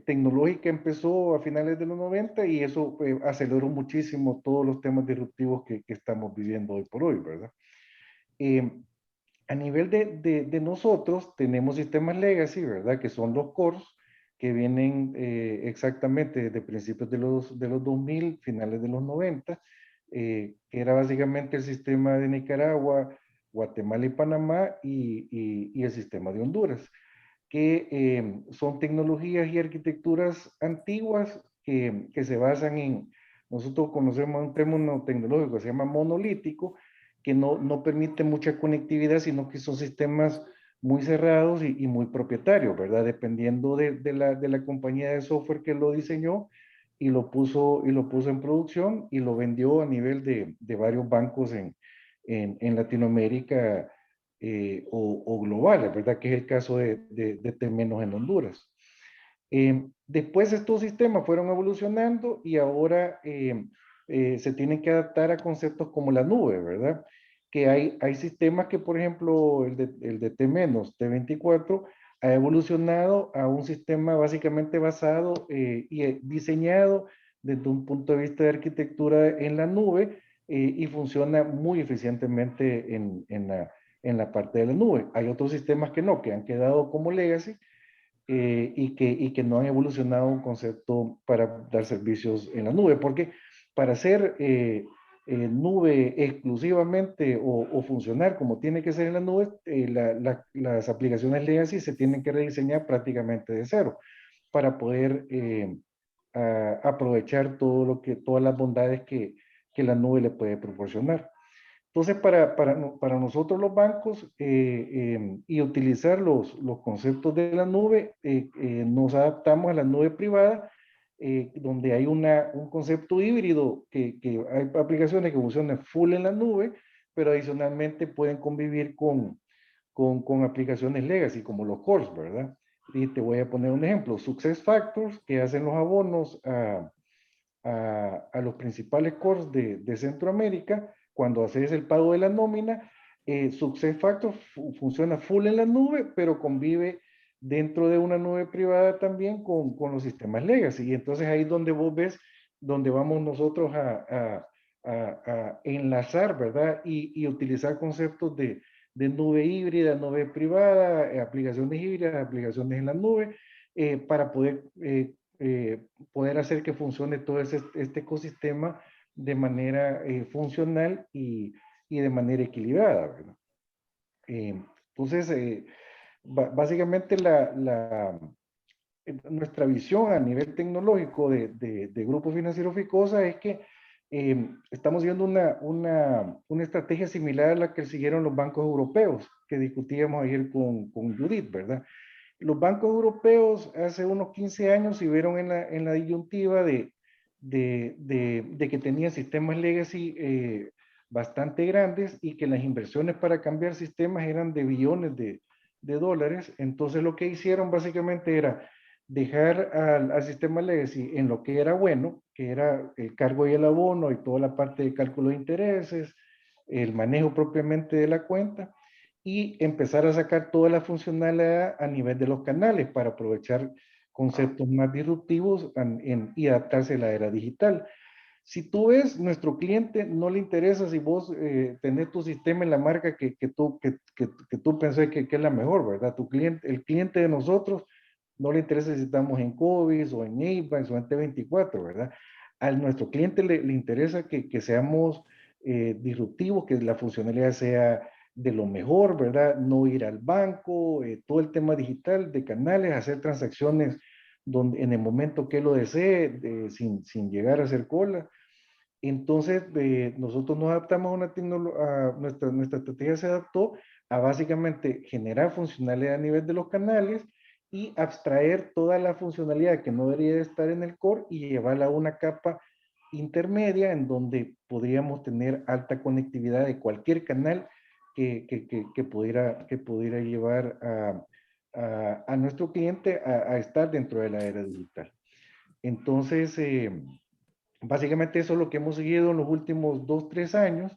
tecnológica empezó a finales de los 90 y eso aceleró muchísimo todos los temas disruptivos que estamos viviendo hoy por hoy, ¿verdad? A nivel de nosotros tenemos sistemas legacy, ¿verdad? Que son los cores, que vienen exactamente desde principios de los 2000, finales de los 90, que era básicamente el sistema de Nicaragua, Guatemala y Panamá y el sistema de Honduras, que son tecnologías y arquitecturas antiguas que se basan nosotros conocemos un término tecnológico que se llama monolítico, que no permite mucha conectividad, sino que son sistemas muy cerrados y muy propietarios, ¿verdad? Dependiendo de la compañía de software que lo diseñó y lo puso en producción y lo vendió a nivel de varios bancos en Latinoamérica o globales, ¿verdad? Que es el caso de Temenos en Honduras. Después estos sistemas fueron evolucionando y ahora se tienen que adaptar a conceptos como la nube, ¿verdad? Que hay sistemas que, por ejemplo, el de T-, T24, ha evolucionado a un sistema básicamente basado y diseñado desde un punto de vista de arquitectura en la nube y funciona muy eficientemente en la parte de la nube. Hay otros sistemas que no, que han quedado como legacy y que no han evolucionado un concepto para dar servicios en la nube, porque para hacer nube exclusivamente o funcionar como tiene que ser en la nube, las aplicaciones legacy se tienen que rediseñar prácticamente de cero para poder aprovechar todas las bondades que la nube le puede proporcionar. Entonces, para nosotros los bancos y utilizar los conceptos de la nube, nos adaptamos a la nube privada, donde hay un concepto híbrido, que hay aplicaciones que funcionan full en la nube, pero adicionalmente pueden convivir con aplicaciones legacy, como los cores, ¿verdad? Y te voy a poner un ejemplo, SuccessFactors, que hacen los abonos a los principales cores de Centroamérica. Cuando haces el pago de la nómina, SuccessFactors funciona full en la nube, pero convive dentro de una nube privada también con los sistemas legacy. Y entonces ahí es donde vos ves, donde vamos nosotros a enlazar, ¿verdad? Y utilizar conceptos de nube híbrida, nube privada, aplicaciones híbridas, aplicaciones en la nube, para poder hacer que funcione todo este ecosistema de manera funcional y de manera equilibrada, ¿verdad? Entonces, básicamente nuestra visión a nivel tecnológico de Grupo Financiero Ficosa es que estamos viendo una estrategia similar a la que siguieron los bancos europeos, que discutíamos ayer con Judith, ¿verdad? Los bancos europeos hace unos 15 años se vieron en la disyuntiva de que tenían sistemas legacy bastante grandes y que las inversiones para cambiar sistemas eran de billones de dólares. Entonces lo que hicieron básicamente era dejar al sistema legacy en lo que era bueno, que era el cargo y el abono y toda la parte de cálculo de intereses, el manejo propiamente de la cuenta, y empezar a sacar toda la funcionalidad a nivel de los canales para aprovechar conceptos más disruptivos y adaptarse a la era digital. Si tú ves, nuestro cliente no le interesa si vos tenés tu sistema en la marca que tú pensás que es la mejor, ¿verdad? El cliente de nosotros no le interesa si estamos en COVID o en AVAX o en T24, ¿verdad? A nuestro cliente le interesa que seamos disruptivos, que la funcionalidad sea de lo mejor, ¿verdad? No ir al banco, todo el tema digital de canales, hacer transacciones en el momento que lo desee, sin llegar a hacer cola. Entonces, nosotros nos adaptamos nuestra estrategia se adaptó a básicamente generar funcionalidad a nivel de los canales y abstraer toda la funcionalidad que no debería de estar en el core y llevarla a una capa intermedia en donde podríamos tener alta conectividad de cualquier canal que pudiera llevar a nuestro cliente a estar dentro de la era digital. Entonces, básicamente eso es lo que hemos seguido en los últimos 2-3 años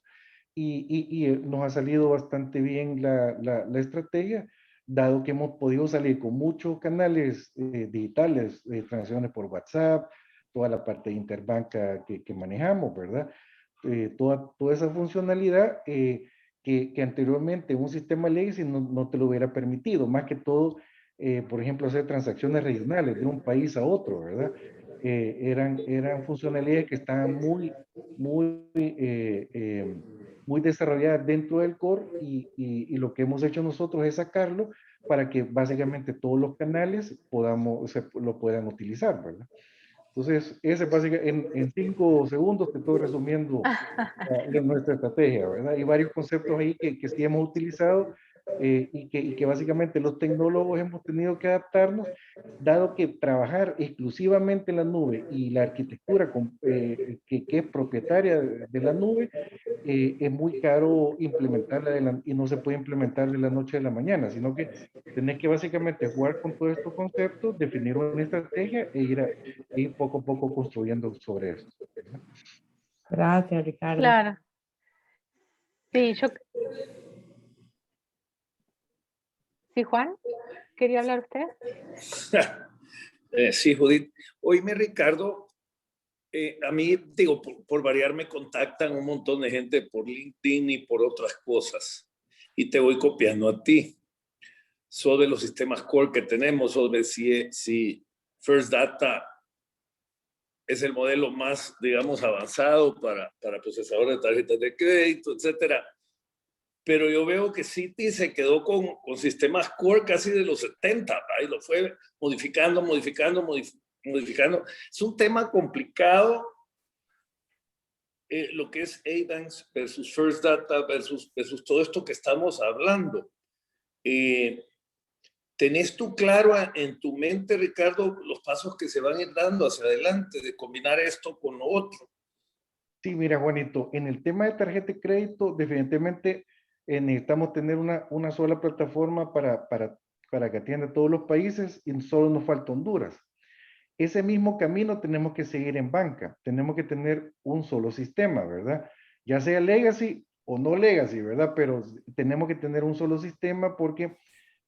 y nos ha salido bastante bien la estrategia, dado que hemos podido salir con muchos canales digitales, transacciones por WhatsApp, toda la parte de interbanca que manejamos, ¿verdad? Toda esa funcionalidad que anteriormente un sistema legacy no te lo hubiera permitido, más que todo, por ejemplo, hacer transacciones regionales de un país a otro, ¿verdad? Eran funcionalidades que estaban muy desarrolladas dentro del core y lo que hemos hecho nosotros es sacarlo para que básicamente todos los canales lo puedan utilizar, ¿verdad? Entonces, ese básicamente, en 5 segundos te estoy resumiendo nuestra estrategia, ¿verdad? Hay varios conceptos ahí que sí hemos utilizado y que básicamente los tecnólogos hemos tenido que adaptarnos, dado que trabajar exclusivamente en la nube y la arquitectura que es propietaria de la nube, es muy caro implementarla y no se puede implementar de la noche a la mañana, sino que tenés que básicamente jugar con todos estos conceptos, definir una estrategia e ir poco a poco construyendo sobre eso. Gracias, Ricardo. Claro. Sí, ¿Sí, Juan? ¿Quería hablar usted? Sí, Judith. Oíme, Ricardo, a mí, digo, por variar, me contactan un montón de gente por LinkedIn y por otras cosas. Y te voy copiando a ti. Sobre los sistemas core que tenemos, sobre si First Data es el modelo más, digamos, avanzado para procesadores de tarjetas de crédito, etcétera. Pero yo veo que Citi se quedó con sistemas core casi de los 70, ¿verdad? Y lo fue modificando. Es un tema complicado, lo que es A-Banks versus First Data versus todo esto que estamos hablando. ¿Tenés tú claro en tu mente, Ricardo, los pasos que se van a ir dando hacia adelante de combinar esto con lo otro? Sí, mira, Juanito, en el tema de tarjeta de crédito, definitivamente necesitamos tener una sola plataforma para que atienda a todos los países y solo nos falta Honduras. Ese mismo camino tenemos que seguir en banca. Tenemos que tener un solo sistema, ¿verdad? Ya sea legacy o no legacy, ¿verdad? Pero tenemos que tener un solo sistema porque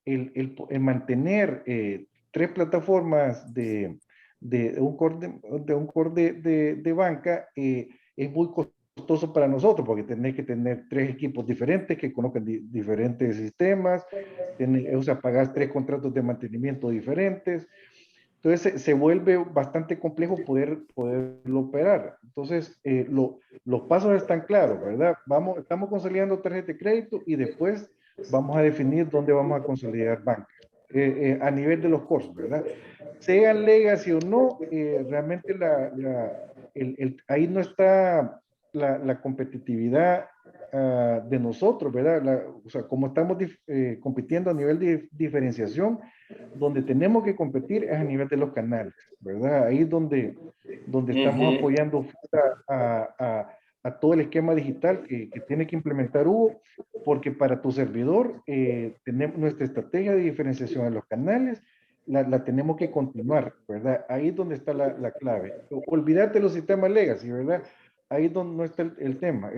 el mantener 3 plataformas de un core de banca es muy costoso para nosotros porque tenés que tener 3 equipos diferentes que conozcan diferentes sistemas, o sea, pagás 3 contratos de mantenimiento diferentes. Entonces se vuelve bastante complejo poderlo operar. Entonces los pasos están claros, ¿verdad? Estamos consolidando tarjeta de crédito y después vamos a definir dónde vamos a consolidar banca a nivel de los costos, ¿verdad? Sean legacy o no, realmente ahí no está la competitividad de nosotros, ¿verdad? O sea, como estamos compitiendo a nivel de diferenciación, donde tenemos que competir es a nivel de los canales, ¿verdad? Ahí es donde estamos apoyando a todo el esquema digital que tiene que implementar Hugo, porque para tu servidor tenemos nuestra estrategia de diferenciación en los canales, la tenemos que continuar, ¿verdad? Ahí es donde está la clave. Olvídate los sistemas legacy, ¿verdad? Ahí es donde no está el tema.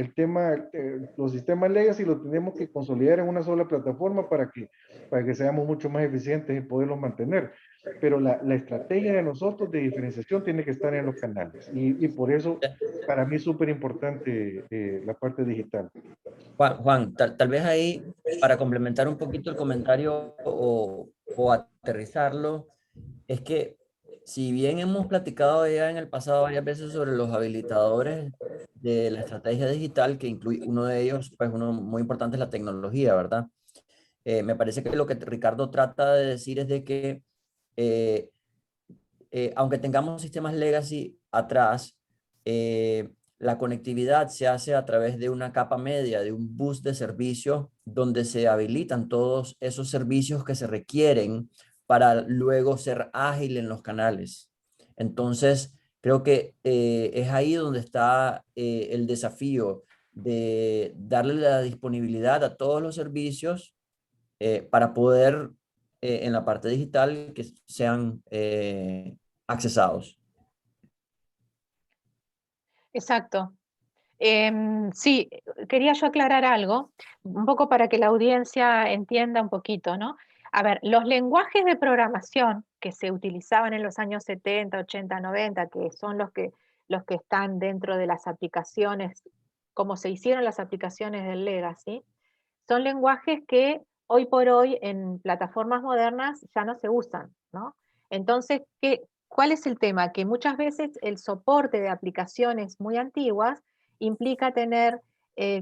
Los sistemas legacy los tenemos que consolidar en una sola plataforma para que seamos mucho más eficientes y poderlos mantener. Pero la estrategia de nosotros de diferenciación tiene que estar en los canales. Y por eso, para mí es súper importante la parte digital. Juan, tal vez ahí, para complementar un poquito el comentario o aterrizarlo, es que si bien hemos platicado ya en el pasado varias veces sobre los habilitadores de la estrategia digital, que incluye uno de ellos, pues uno muy importante es la tecnología, ¿verdad? Me parece que lo que Ricardo trata de decir es de que aunque tengamos sistemas legacy atrás, la conectividad se hace a través de una capa media, de un bus de servicios donde se habilitan todos esos servicios que se requieren para luego ser ágil en los canales. Entonces, Creo que es ahí donde está el desafío de darle la disponibilidad a todos los servicios para poder en la parte digital que sean accesados. Exacto. Sí, quería yo aclarar algo, un poco para que la audiencia entienda un poquito, ¿no? A ver, los lenguajes de programación que se utilizaban en los años 70, 80, 90, que son los que están dentro de las aplicaciones, como se hicieron las aplicaciones del Legacy, son lenguajes que hoy por hoy en plataformas modernas ya no se usan, ¿no? Entonces, ¿cuál es el tema? Que muchas veces el soporte de aplicaciones muy antiguas implica tener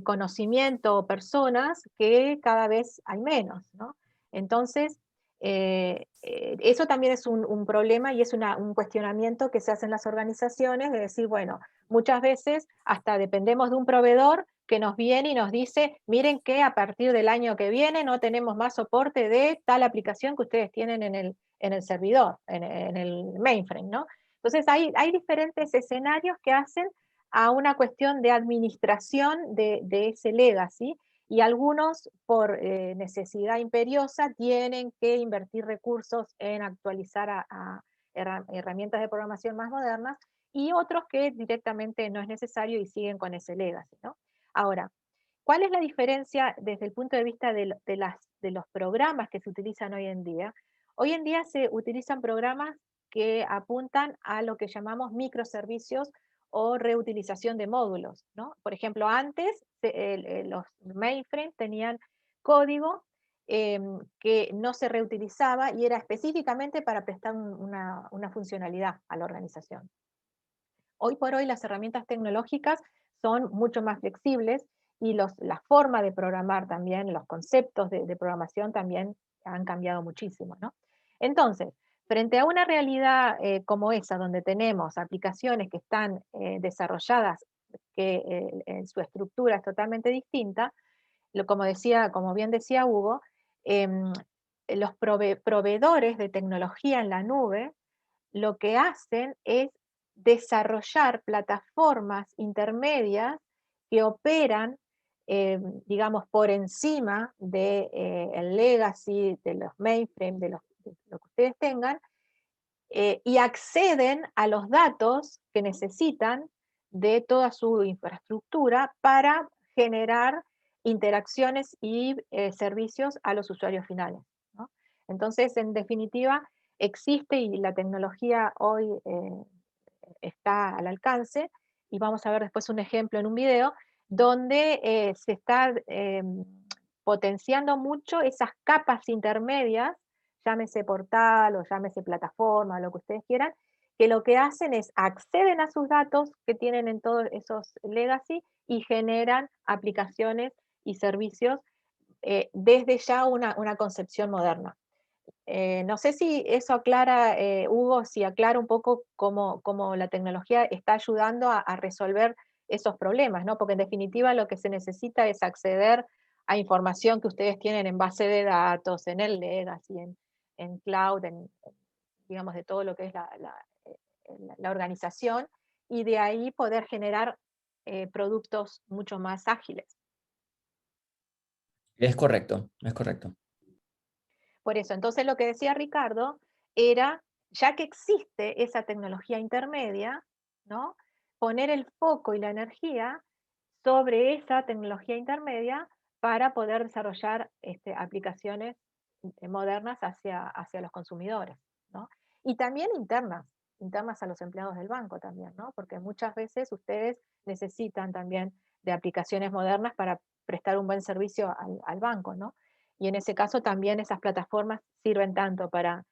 conocimiento o personas que cada vez hay menos, ¿no? Entonces, eso también es un problema y es un cuestionamiento que se hace en las organizaciones de decir, bueno, muchas veces hasta dependemos de un proveedor que nos viene y nos dice, miren que a partir del año que viene no tenemos más soporte de tal aplicación que ustedes tienen en el servidor, en el mainframe, ¿no? Entonces hay diferentes escenarios que hacen a una cuestión de administración de ese legacy, y algunos por necesidad imperiosa tienen que invertir recursos en actualizar a herramientas de programación más modernas, y otros que directamente no es necesario y siguen con ese legacy, ¿no? Ahora, ¿cuál es la diferencia desde el punto de vista de los programas que se utilizan hoy en día? Hoy en día se utilizan programas que apuntan a lo que llamamos microservicios o reutilización de módulos, ¿no? Por ejemplo, antes los mainframes tenían código que no se reutilizaba y era específicamente para prestar una funcionalidad a la organización. Hoy por hoy las herramientas tecnológicas son mucho más flexibles y la forma de programar también, los conceptos de programación también han cambiado muchísimo, ¿no? Entonces, frente a una realidad como esa, donde tenemos aplicaciones que están desarrolladas, que su estructura es totalmente distinta, como bien decía Hugo, los proveedores de tecnología en la nube lo que hacen es desarrollar plataformas intermedias que operan, digamos, por encima del legacy, de los mainframes, de lo que ustedes tengan, y acceden a los datos que necesitan de toda su infraestructura para generar interacciones y servicios a los usuarios finales, ¿no? Entonces, en definitiva, existe y la tecnología hoy está al alcance, y vamos a ver después un ejemplo en un video, donde se está potenciando mucho esas capas intermedias, llámese portal o llámese plataforma, lo que ustedes quieran, que lo que hacen es acceden a sus datos que tienen en todos esos legacy y generan aplicaciones y servicios desde ya una concepción moderna. No sé si eso aclara, Hugo, si aclara un poco cómo la tecnología está ayudando a resolver esos problemas, ¿no? Porque en definitiva lo que se necesita es acceder a información que ustedes tienen en base de datos, en el legacy, en cloud, digamos, de todo lo que es la organización, y de ahí poder generar productos mucho más ágiles. Es correcto, es correcto. Por eso, entonces lo que decía Ricardo era, ya que existe esa tecnología intermedia, ¿no? Poner el foco y la energía sobre esa tecnología intermedia para poder desarrollar aplicaciones modernas hacia los consumidores, ¿no? Y también internas a los empleados del banco también, ¿no? Porque muchas veces ustedes necesitan también de aplicaciones modernas para prestar un buen servicio al banco, ¿no? Y en ese caso también esas plataformas sirven tanto para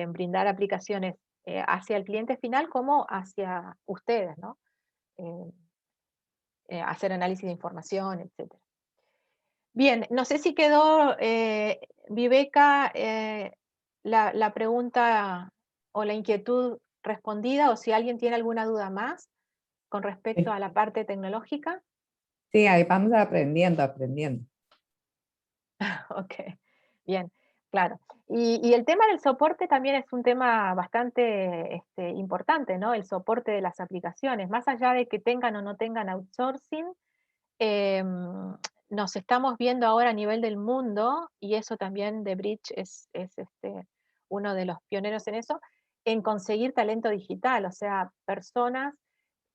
brindar aplicaciones hacia el cliente final como hacia ustedes, ¿no? Hacer análisis de información, etc. Bien, no sé si quedó, Viveca, la pregunta o la inquietud respondida, o si alguien tiene alguna duda más con respecto a la parte tecnológica. Sí, ahí vamos aprendiendo. Ok, bien. Claro. Y el tema del soporte también es un tema bastante importante, ¿no? El soporte de las aplicaciones. Más allá de que tengan o no tengan outsourcing, nos estamos viendo ahora a nivel del mundo, y eso también The Bridge es uno de los pioneros en eso, en conseguir talento digital, o sea, personas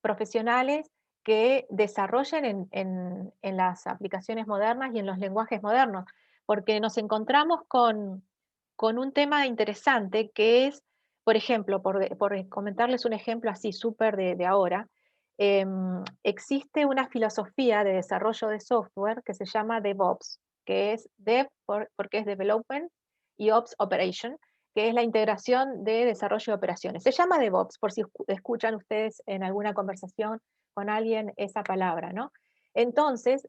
profesionales que desarrollen en las aplicaciones modernas y en los lenguajes modernos, porque nos encontramos con un tema interesante que es, por ejemplo, por comentarles un ejemplo así súper de ahora, existe una filosofía de desarrollo de software que se llama DevOps, que es Dev porque es Development y Ops Operation, que es la integración de desarrollo de operaciones. Se llama DevOps, por si escuchan ustedes en alguna conversación con alguien esa palabra, ¿no? Entonces,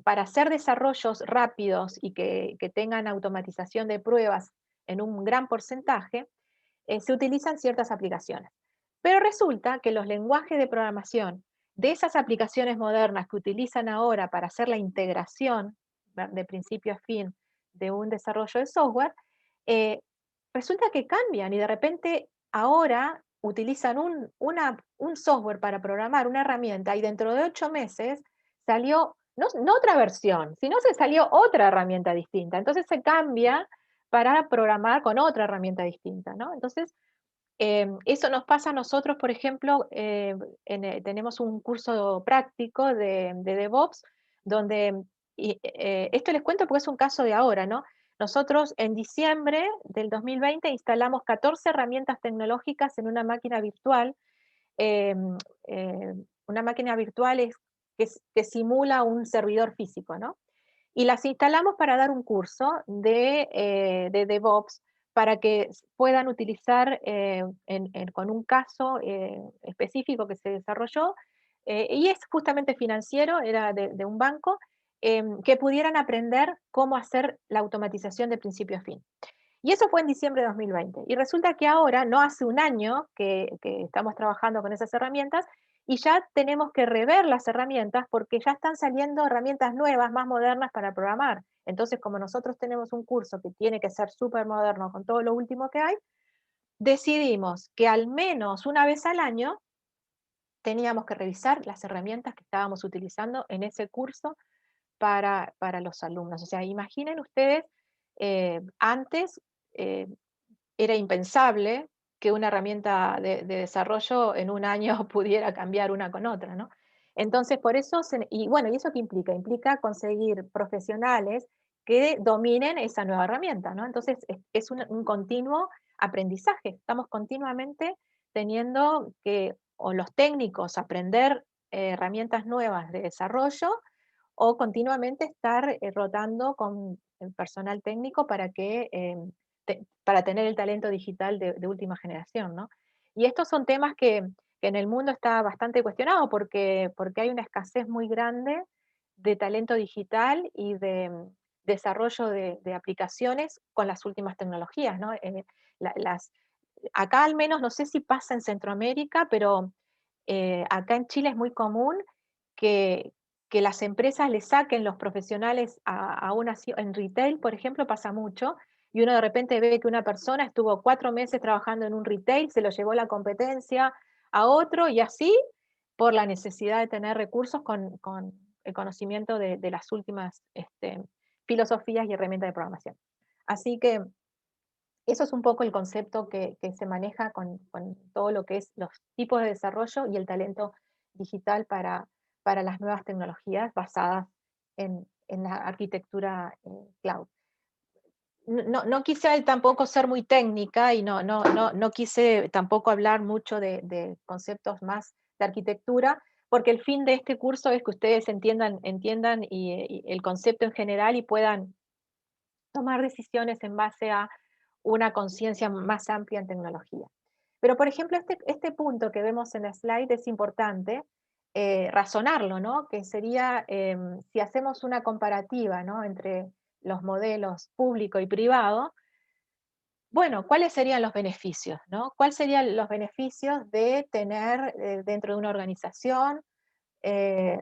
para hacer desarrollos rápidos y que tengan automatización de pruebas en un gran porcentaje, se utilizan ciertas aplicaciones. Pero resulta que los lenguajes de programación de esas aplicaciones modernas que utilizan ahora para hacer la integración de principio a fin de un desarrollo de software, resulta que cambian y de repente ahora utilizan un software para programar una herramienta y dentro de 8 meses salió, no otra versión, sino se salió otra herramienta distinta. Entonces se cambia para programar con otra herramienta distinta, ¿no? Entonces, eso nos pasa a nosotros, por ejemplo, tenemos un curso práctico de DevOps, donde, esto les cuento porque es un caso de ahora, ¿no? Nosotros en diciembre del 2020 instalamos 14 herramientas tecnológicas en una máquina virtual. em, una máquina virtual que simula un servidor físico, ¿no? Y las instalamos para dar un curso de DevOps para que puedan utilizar con un caso específico que se desarrolló, y es justamente financiero, era de un banco, que pudieran aprender cómo hacer la automatización de principio a fin. Y eso fue en diciembre de 2020. Y resulta que ahora, no hace un año que estamos trabajando con esas herramientas, y ya tenemos que rever las herramientas porque ya están saliendo herramientas nuevas, más modernas para programar. Entonces, como nosotros tenemos un curso que tiene que ser súper moderno con todo lo último que hay, decidimos que al menos una vez al año teníamos que revisar las herramientas que estábamos utilizando en ese curso para los alumnos. O sea, imaginen ustedes, antes eh, era impensable que una herramienta de desarrollo en un año pudiera cambiar una con otra, ¿no? Entonces, por eso, y bueno, ¿y eso qué implica? Implica conseguir profesionales que dominen esa nueva herramienta, ¿no? Entonces, es un continuo aprendizaje. Estamos continuamente teniendo que, o los técnicos, aprender herramientas nuevas de desarrollo, o continuamente estar rotando con el personal técnico para que para tener el talento digital de última generación, ¿no? Y estos son temas que en el mundo está bastante cuestionado porque hay una escasez muy grande de talento digital y de desarrollo de aplicaciones con las últimas tecnologías, ¿no? Acá al menos, no sé si pasa en Centroamérica, pero acá en Chile es muy común que, que las empresas le saquen los profesionales en retail, por ejemplo, pasa mucho, y uno de repente ve que una persona estuvo 4 meses trabajando en un retail, se lo llevó la competencia a otro, y así por la necesidad de tener recursos con el conocimiento de las últimas filosofías y herramientas de programación. Así que eso es un poco el concepto que se maneja con todo lo que es los tipos de desarrollo y el talento digital para las nuevas tecnologías basadas en la arquitectura cloud. No quise tampoco ser muy técnica y no quise tampoco hablar mucho de conceptos más de arquitectura, porque el fin de este curso es que ustedes entiendan y el concepto en general y puedan tomar decisiones en base a una conciencia más amplia en tecnología. Pero, por ejemplo, este punto que vemos en la slide es importante razonarlo, ¿no? Que sería, si hacemos una comparativa, ¿no?, entre los modelos público y privado, bueno, ¿cuáles serían los beneficios, ¿no? ¿Cuáles serían los beneficios de tener dentro de una organización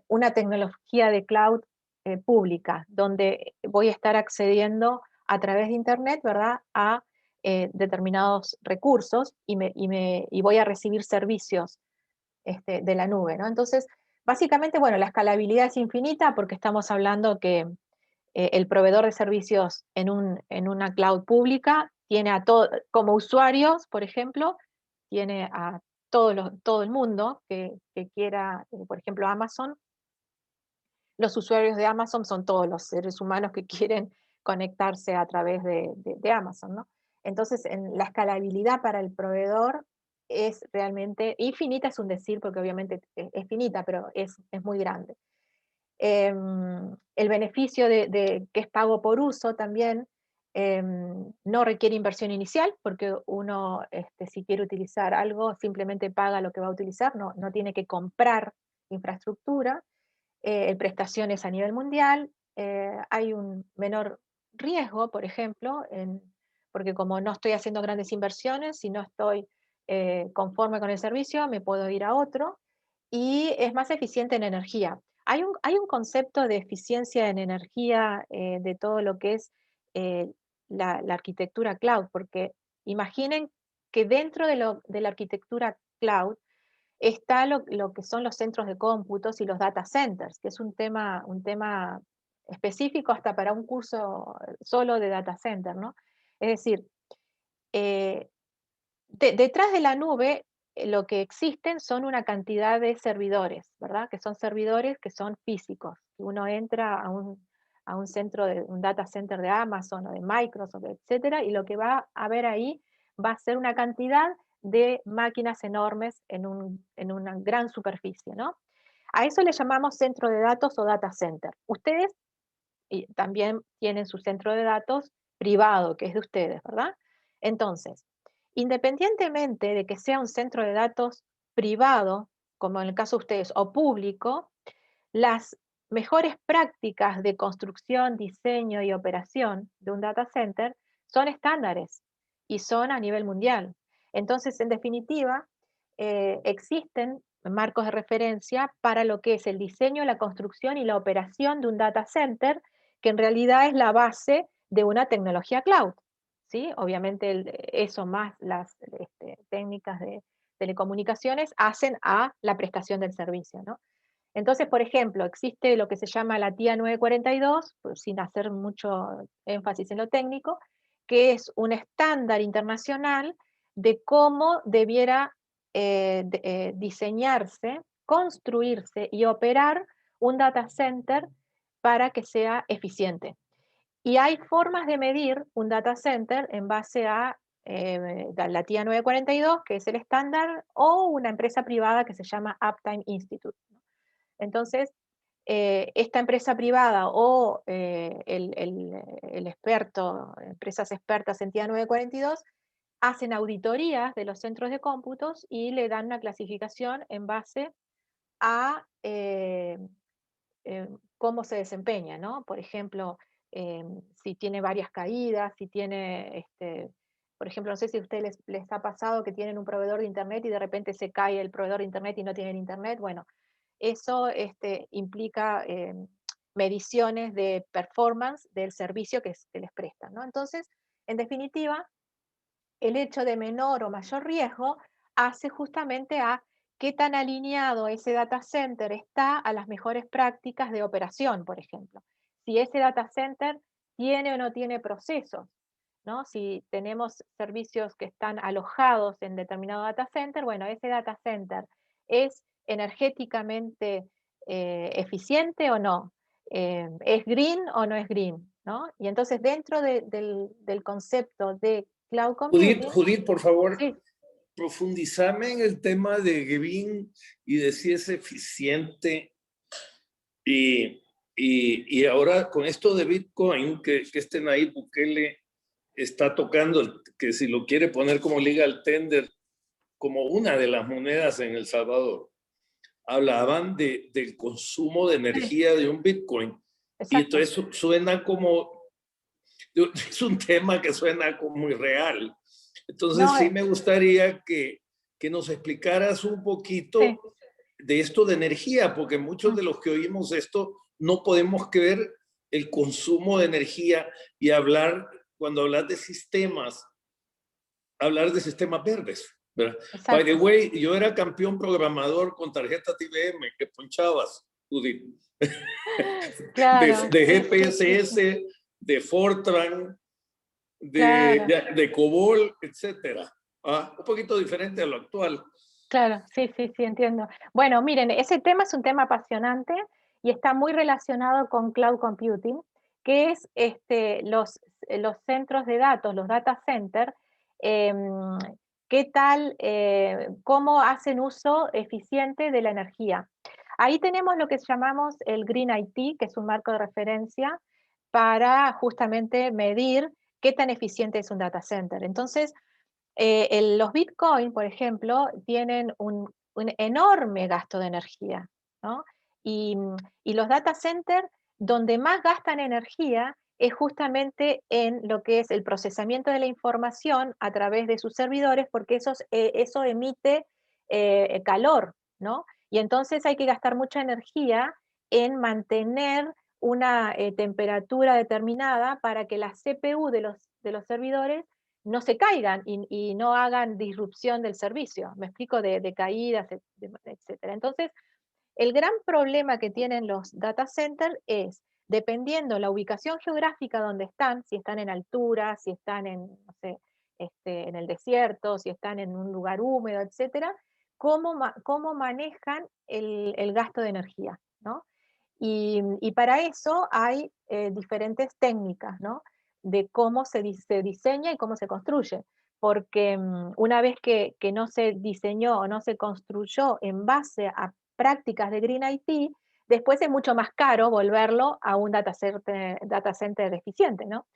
una tecnología de cloud pública, donde voy a estar accediendo a través de Internet, ¿verdad?, a determinados recursos y voy a recibir servicios de la nube, ¿no? Entonces, básicamente, bueno, la escalabilidad es infinita porque estamos hablando que el proveedor de servicios en una cloud pública tiene a todos, como usuarios, por ejemplo, tiene a todo el mundo que quiera, por ejemplo, Amazon. Los usuarios de Amazon son todos los seres humanos que quieren conectarse a través de Amazon, ¿no? Entonces, la escalabilidad para el proveedor es realmente infinita, es un decir, porque obviamente es finita, pero es muy grande. El beneficio que es pago por uso también no requiere inversión inicial, porque uno, si quiere utilizar algo, simplemente paga lo que va a utilizar, no tiene que comprar infraestructura. Prestaciones a nivel mundial, hay un menor riesgo, por ejemplo, porque como no estoy haciendo grandes inversiones, si no estoy conforme con el servicio, me puedo ir a otro, y es más eficiente en energía. Hay un concepto de eficiencia en energía de todo lo que es la arquitectura cloud, porque imaginen que dentro de la arquitectura cloud está lo que son los centros de cómputos y los data centers, que es un tema específico hasta para un curso solo de data center, ¿no? Es decir, detrás de la nube lo que existen son una cantidad de servidores, ¿verdad? Que son servidores que son físicos. Uno entra a un centro, un data center de Amazon o de Microsoft, etcétera, y lo que va a ver ahí va a ser una cantidad de máquinas enormes en una gran superficie, ¿no? A eso le llamamos centro de datos o data center. Ustedes también tienen su centro de datos privado, que es de ustedes, ¿verdad? Entonces, independientemente de que sea un centro de datos privado, como en el caso de ustedes, o público, las mejores prácticas de construcción, diseño y operación de un data center son estándares y son a nivel mundial. Entonces, en definitiva, existen marcos de referencia para lo que es el diseño, la construcción y la operación de un data center, que en realidad es la base de una tecnología cloud, ¿sí? Obviamente eso más las técnicas de telecomunicaciones hacen a la prestación del servicio, ¿no? Entonces, por ejemplo, existe lo que se llama la TIA 942, pues, sin hacer mucho énfasis en lo técnico, que es un estándar internacional de cómo debiera diseñarse, construirse y operar un data center para que sea eficiente. Y hay formas de medir un data center en base a la TIA 942, que es el estándar, o una empresa privada que se llama Uptime Institute. Entonces, esta empresa privada o el experto, empresas expertas en TIA 942, hacen auditorías de los centros de cómputos y le dan una clasificación en base a cómo se desempeña, ¿no? Por ejemplo, si tiene varias caídas, si tiene, por ejemplo, no sé si a ustedes les ha pasado que tienen un proveedor de internet y de repente se cae el proveedor de internet y no tienen internet. Bueno, eso implica mediciones de performance del servicio que les prestan, ¿no? Entonces, en definitiva, el hecho de menor o mayor riesgo hace justamente a qué tan alineado ese data center está a las mejores prácticas de operación, por ejemplo. Si ese data center tiene o no tiene procesos, ¿no? Si tenemos servicios que están alojados en determinado data center, bueno, ese data center es energéticamente eficiente o no, es green o no es green, ¿no? Y entonces dentro del concepto de cloud computing. Judith, por favor, sí. Profundizame en el tema de green y de si es eficiente. Y ahora con esto de Bitcoin, que Nayib Bukele está tocando, que si lo quiere poner como legal tender, como una de las monedas en El Salvador, hablaban del consumo de energía de un Bitcoin. Exacto. Y entonces suena como, es un tema que suena como muy real. Entonces sí me gustaría que nos explicaras un poquito de esto de energía, porque muchos de los que oímos esto no podemos ver el consumo de energía y hablar cuando hablas de sistemas, hablar de sistemas verdes, ¿verdad? Exacto. By the way, yo era campeón programador con tarjetas IBM que ponchabas, Judith. Claro, de sí, GPSS, de Fortran, claro. de COBOL, etcétera. Un poquito diferente a lo actual. Claro, sí, entiendo. Bueno, miren, ese tema es un tema apasionante y está muy relacionado con cloud computing, que es los centros de datos, los data centers, qué tal, cómo hacen uso eficiente de la energía. Ahí tenemos lo que llamamos el Green IT, que es un marco de referencia para justamente medir qué tan eficiente es un data center. Entonces, los Bitcoin, por ejemplo, tienen un enorme gasto de energía, ¿no? Y los data centers, donde más gastan energía, es justamente en lo que es el procesamiento de la información a través de sus servidores, porque eso emite calor, ¿no? Y entonces hay que gastar mucha energía en mantener una temperatura determinada para que la CPU de los servidores no se caigan y no hagan disrupción del servicio. Me explico, de caídas, etcétera. Entonces, el gran problema que tienen los data centers es, dependiendo la ubicación geográfica donde están, si están en altura, si están en, no sé, en el desierto, si están en un lugar húmedo, etcétera, cómo manejan el gasto de energía, ¿no? Y para eso hay diferentes técnicas, ¿no? De cómo se diseña y cómo se construye. Porque una vez que no se diseñó o no se construyó en base a prácticas de Green IT, después es mucho más caro volverlo a un data center eficiente, ¿no?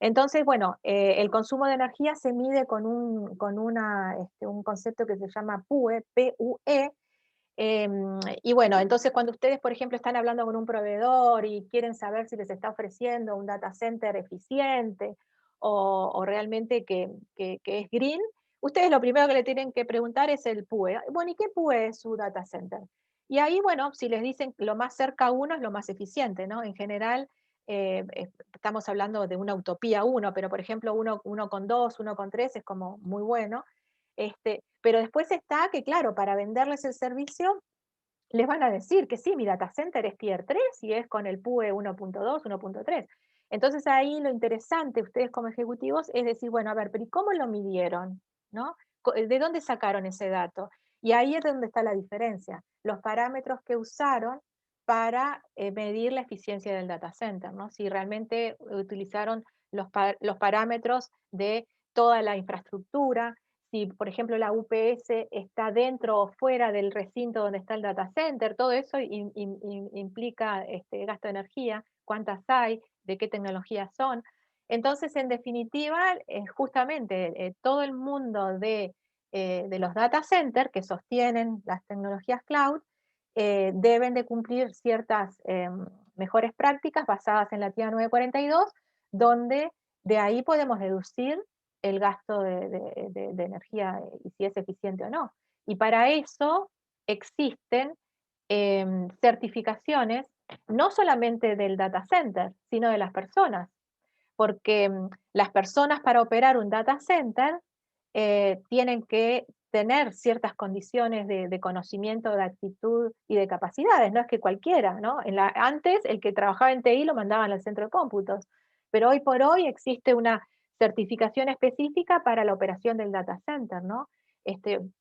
Entonces, bueno, el consumo de energía se mide con un concepto que se llama PUE, P-U-E. Y bueno, entonces cuando ustedes, por ejemplo, están hablando con un proveedor y quieren saber si les está ofreciendo un data center eficiente o realmente que es green, ustedes lo primero que le tienen que preguntar es el PUE. Bueno, ¿y qué PUE es su data center? Y ahí, bueno, si les dicen lo más cerca a uno es lo más eficiente, ¿no? En general, estamos hablando de una utopía 1, pero por ejemplo 1,2, 1,3 es como muy bueno. Pero después está que, claro, para venderles el servicio, les van a decir que sí, mi data center es tier 3 y es con el PUE 1.2, 1.3. Entonces ahí lo interesante, ustedes como ejecutivos, es decir, bueno, a ver, pero ¿y cómo lo midieron? ¿No? ¿De dónde sacaron ese dato? Y ahí es donde está la diferencia. Los parámetros que usaron para medir la eficiencia del data center, ¿no? Si realmente utilizaron los parámetros de toda la infraestructura, si por ejemplo la UPS está dentro o fuera del recinto donde está el data center, todo eso implica gasto de energía, cuántas hay, de qué tecnologías son. Entonces, en definitiva, justamente todo el mundo de los data centers que sostienen las tecnologías cloud deben de cumplir ciertas mejores prácticas basadas en la TIA 942, donde de ahí podemos deducir el gasto de energía y si es eficiente o no. Y para eso existen certificaciones, no solamente del data center, sino de las personas, porque las personas para operar un data center tienen que tener ciertas condiciones de conocimiento, de actitud y de capacidades, no es que cualquiera, ¿no? Antes el que trabajaba en TI lo mandaban al centro de cómputos, pero hoy por hoy existe una certificación específica para la operación del data center, ¿no?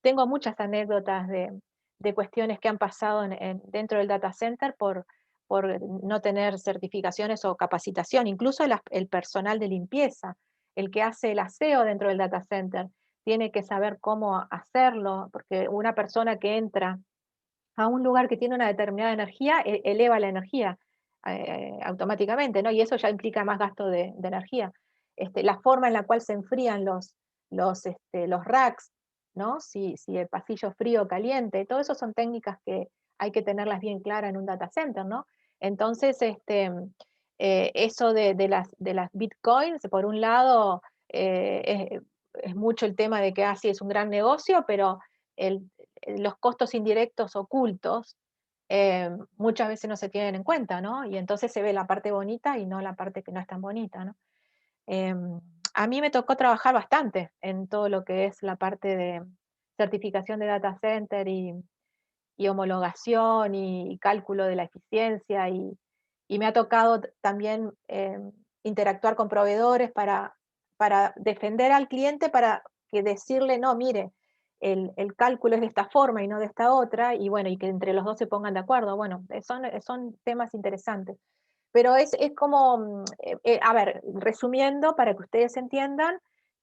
Tengo muchas anécdotas de cuestiones que han pasado dentro del data center por no tener certificaciones o capacitación, incluso el personal de limpieza, el que hace el aseo dentro del data center, tiene que saber cómo hacerlo, porque una persona que entra a un lugar que tiene una determinada energía, eleva la energía automáticamente, ¿no? Y eso ya implica más gasto de energía. La forma en la cual se enfrían los racks, ¿no? Si el pasillo frío o caliente, todo eso son técnicas que hay que tenerlas bien claras en un data center, ¿no? Entonces, eso de las bitcoins, por un lado, es mucho el tema de que así es un gran negocio, pero los costos indirectos ocultos muchas veces no se tienen en cuenta, ¿no? Y entonces se ve la parte bonita y no la parte que no es tan bonita, ¿no? a mí me tocó trabajar bastante en todo lo que es la parte de certificación de data center y homologación y cálculo de la eficiencia y me ha tocado también interactuar con proveedores para defender al cliente, para que decirle, no, mire, el cálculo es de esta forma y no de esta otra, y bueno, y que entre los dos se pongan de acuerdo. Bueno, son temas interesantes. Pero es como, a ver, resumiendo, para que ustedes entiendan,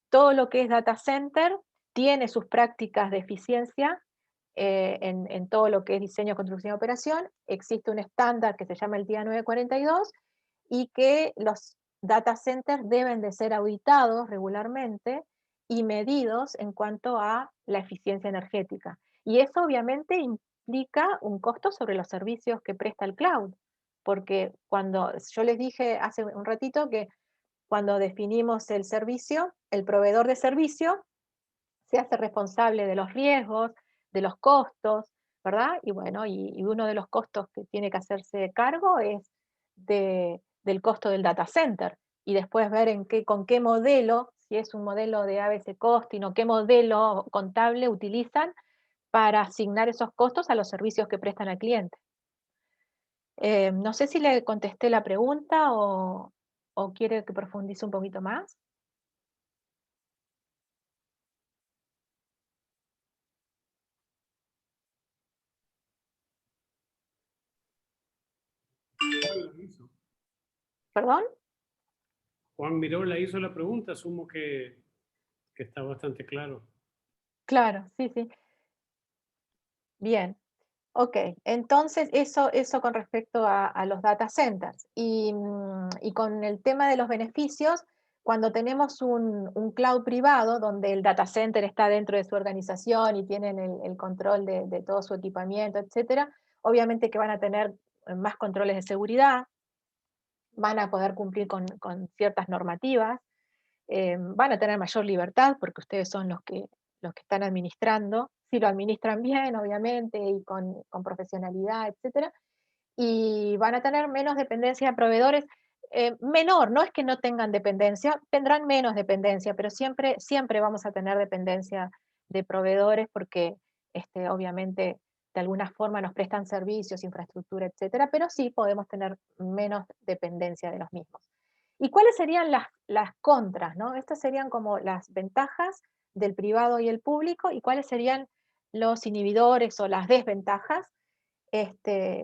todo lo que es data center tiene sus prácticas de eficiencia en todo lo que es diseño, construcción y operación. Existe un estándar que se llama el TIA 942 y que los data centers deben de ser auditados regularmente y medidos en cuanto a la eficiencia energética. Y eso obviamente implica un costo sobre los servicios que presta el cloud, porque cuando yo les dije hace un ratito que cuando definimos el servicio, el proveedor de servicio se hace responsable de los riesgos, de los costos, ¿verdad? Y bueno, y uno de los costos que tiene que hacerse cargo es del costo del data center. Y después ver con qué modelo, si es un modelo de ABC Costing o qué modelo contable utilizan para asignar esos costos a los servicios que prestan al cliente. No sé si le contesté la pregunta o quiere que profundice un poquito más. ¿Perdón? Juan Miró le hizo la pregunta, asumo que está bastante claro. Claro, sí, sí. Bien. Ok, entonces eso con respecto a los data centers. Y con el tema de los beneficios, cuando tenemos un cloud privado, donde el data center está dentro de su organización y tienen el control de todo su equipamiento, etcétera, obviamente que van a tener más controles de seguridad, van a poder cumplir con ciertas normativas, van a tener mayor libertad porque ustedes son los que están administrando, si lo administran bien, obviamente, y con profesionalidad, etcétera, y van a tener menos dependencia de proveedores, menor, no es que no tengan dependencia, tendrán menos dependencia, pero siempre, siempre vamos a tener dependencia de proveedores porque obviamente de alguna forma nos prestan servicios, infraestructura, etcétera, pero sí podemos tener menos dependencia de los mismos. ¿Y cuáles serían las contras, ¿no? Estas serían como las ventajas del privado y el público, y cuáles serían los inhibidores o las desventajas.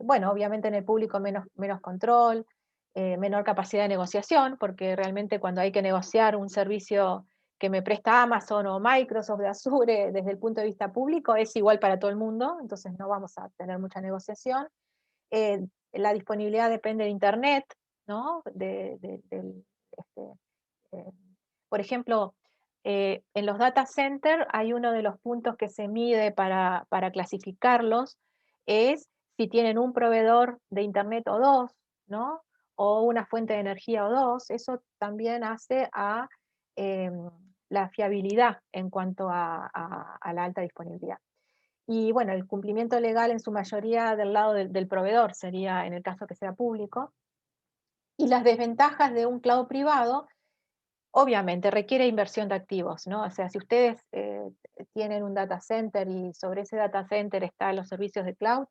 Bueno, obviamente en el público menos control, menor capacidad de negociación, porque realmente cuando hay que negociar un servicio que me presta Amazon o Microsoft de Azure desde el punto de vista público es igual para todo el mundo, entonces no vamos a tener mucha negociación. La disponibilidad depende de Internet, ¿no? Eh, por ejemplo, en los data centers hay uno de los puntos que se mide para clasificarlos, es si tienen un proveedor de Internet o dos, ¿no? O una fuente de energía o dos. Eso también hace a la fiabilidad en cuanto a la alta disponibilidad. Y bueno, el cumplimiento legal en su mayoría del lado del proveedor sería en el caso que sea público. Y las desventajas de un cloud privado, obviamente, requiere inversión de activos, ¿no? O sea, si ustedes tienen un data center y sobre ese data center están los servicios de cloud,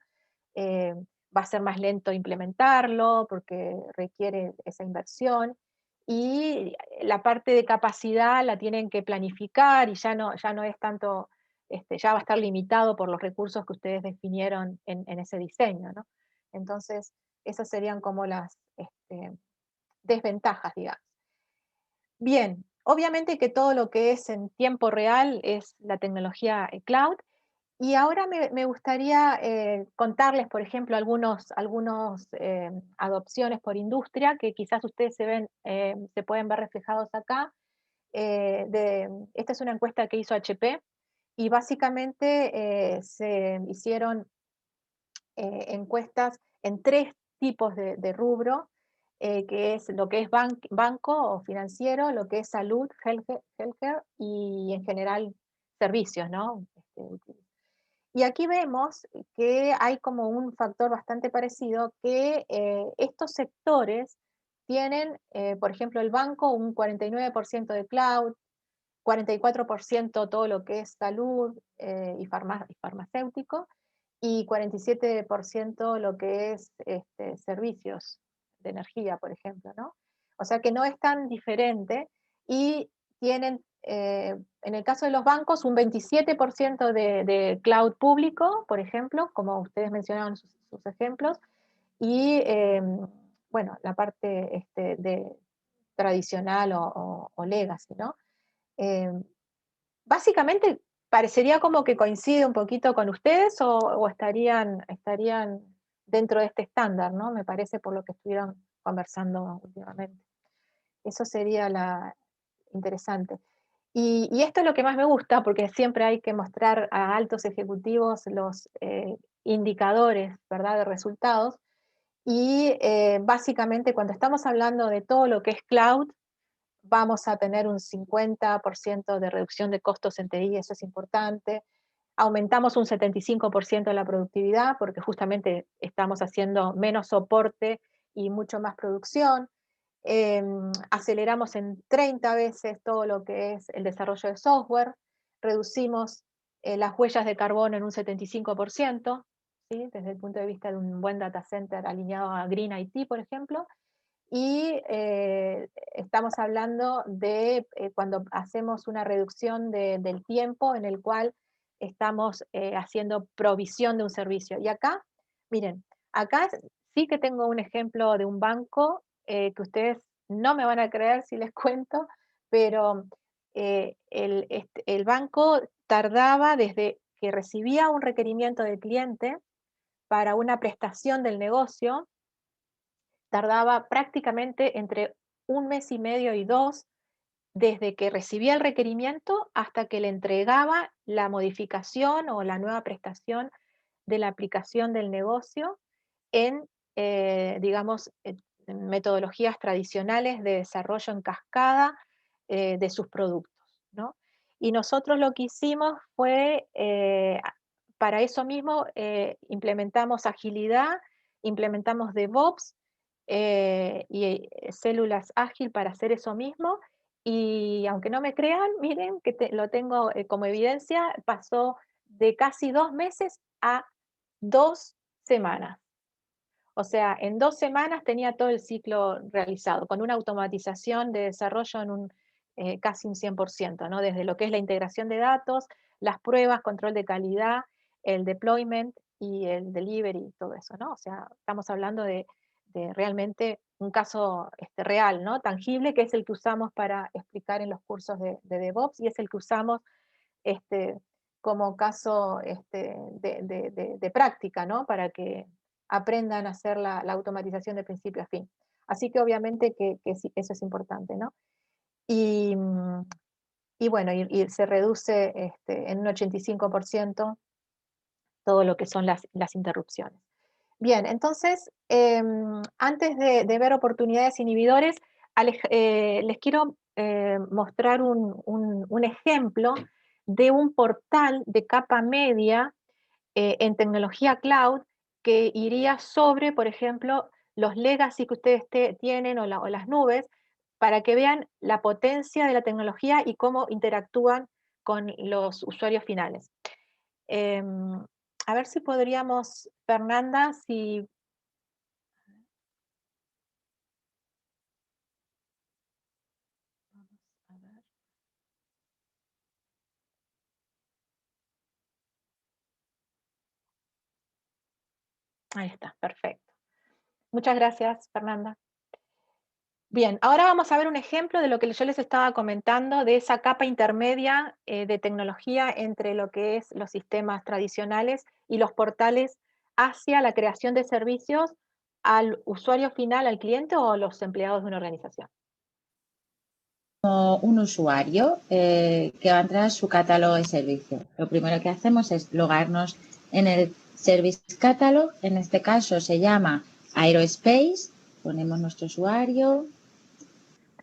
va a ser más lento implementarlo porque requiere esa inversión. Y la parte de capacidad la tienen que planificar y ya no es tanto, ya va a estar limitado por los recursos que ustedes definieron en ese diseño, ¿no? Entonces, esas serían como las desventajas, digamos. Bien, obviamente que todo lo que es en tiempo real es la tecnología cloud. Y ahora me gustaría contarles, por ejemplo, algunos adopciones por industria que quizás ustedes se pueden ver reflejados acá. Esta es una encuesta que hizo HP y básicamente se hicieron encuestas en tres tipos de rubro, que es lo que es banco o financiero, lo que es salud, healthcare y en general servicios, ¿no? Y aquí vemos que hay como un factor bastante parecido, que estos sectores tienen, por ejemplo, el banco un 49% de cloud, 44% todo lo que es salud y farmacéutico, y 47% lo que es servicios de energía, por ejemplo, ¿no? O sea que no es tan diferente, y tienen, en el caso de los bancos, un 27% de cloud público, por ejemplo, como ustedes mencionaban sus ejemplos, y bueno, la parte tradicional o legacy, ¿no? Básicamente parecería como que coincide un poquito con ustedes, o estarían dentro de este estándar, ¿no? Me parece, por lo que estuvieron conversando últimamente. Eso sería interesante. Y esto es lo que más me gusta, porque siempre hay que mostrar a altos ejecutivos los indicadores, ¿verdad?, de resultados. Y básicamente, cuando estamos hablando de todo lo que es cloud, vamos a tener un 50% de reducción de costos en TI, eso es importante. Aumentamos un 75% la productividad, porque justamente estamos haciendo menos soporte y mucho más producción. Aceleramos en 30 veces todo lo que es el desarrollo de software, reducimos las huellas de carbono en un 75%, ¿sí?, desde el punto de vista de un buen data center alineado a Green IT, por ejemplo. Y estamos hablando de cuando hacemos una reducción del tiempo en el cual estamos haciendo provisión de un servicio. Y acá, miren, acá sí que tengo un ejemplo de un banco que ustedes no me van a creer si les cuento, pero el banco tardaba, desde que recibía un requerimiento del cliente para una prestación del negocio, tardaba prácticamente entre 1 mes y medio y 2, desde que recibía el requerimiento hasta que le entregaba la modificación o la nueva prestación de la aplicación del negocio en, digamos, metodologías tradicionales de desarrollo en cascada de sus productos, ¿no? Y nosotros lo que hicimos fue, para eso mismo, implementamos agilidad, implementamos DevOps y células ágil para hacer eso mismo. Y aunque no me crean, miren que lo tengo como evidencia, pasó de casi 2 meses a 2 semanas. O sea, en 2 semanas tenía todo el ciclo realizado, con una automatización de desarrollo en casi un 100%, ¿no? Desde lo que es la integración de datos, las pruebas, control de calidad, el deployment y el delivery y todo eso, ¿no? O sea, estamos hablando de realmente un caso real, ¿no?, tangible, que es el que usamos para explicar en los cursos de DevOps, y es el que usamos como caso de práctica, ¿no?, para que aprendan a hacer la automatización de principio a fin. Así que obviamente que sí, eso es importante, ¿no? Y bueno, y se reduce en un 85% todo lo que son las interrupciones. Bien, entonces, antes de ver oportunidades inhibidores, les quiero mostrar un ejemplo de un portal de capa media en tecnología cloud, que iría sobre, por ejemplo, los legacy que ustedes tienen, o las nubes, para que vean la potencia de la tecnología y cómo interactúan con los usuarios finales. A ver si podríamos, Fernanda, si... Vamos a ver. Ahí está, perfecto. Muchas gracias, Fernanda. Bien, ahora vamos a ver un ejemplo de lo que yo les estaba comentando, de esa capa intermedia de tecnología entre lo que es los sistemas tradicionales y los portales hacia la creación de servicios al usuario final, al cliente o a los empleados de una organización. Como un usuario que va a entrar a su catálogo de servicios. Lo primero que hacemos es logarnos en el Service Catalog. En este caso se llama Aerospace. Ponemos nuestro usuario.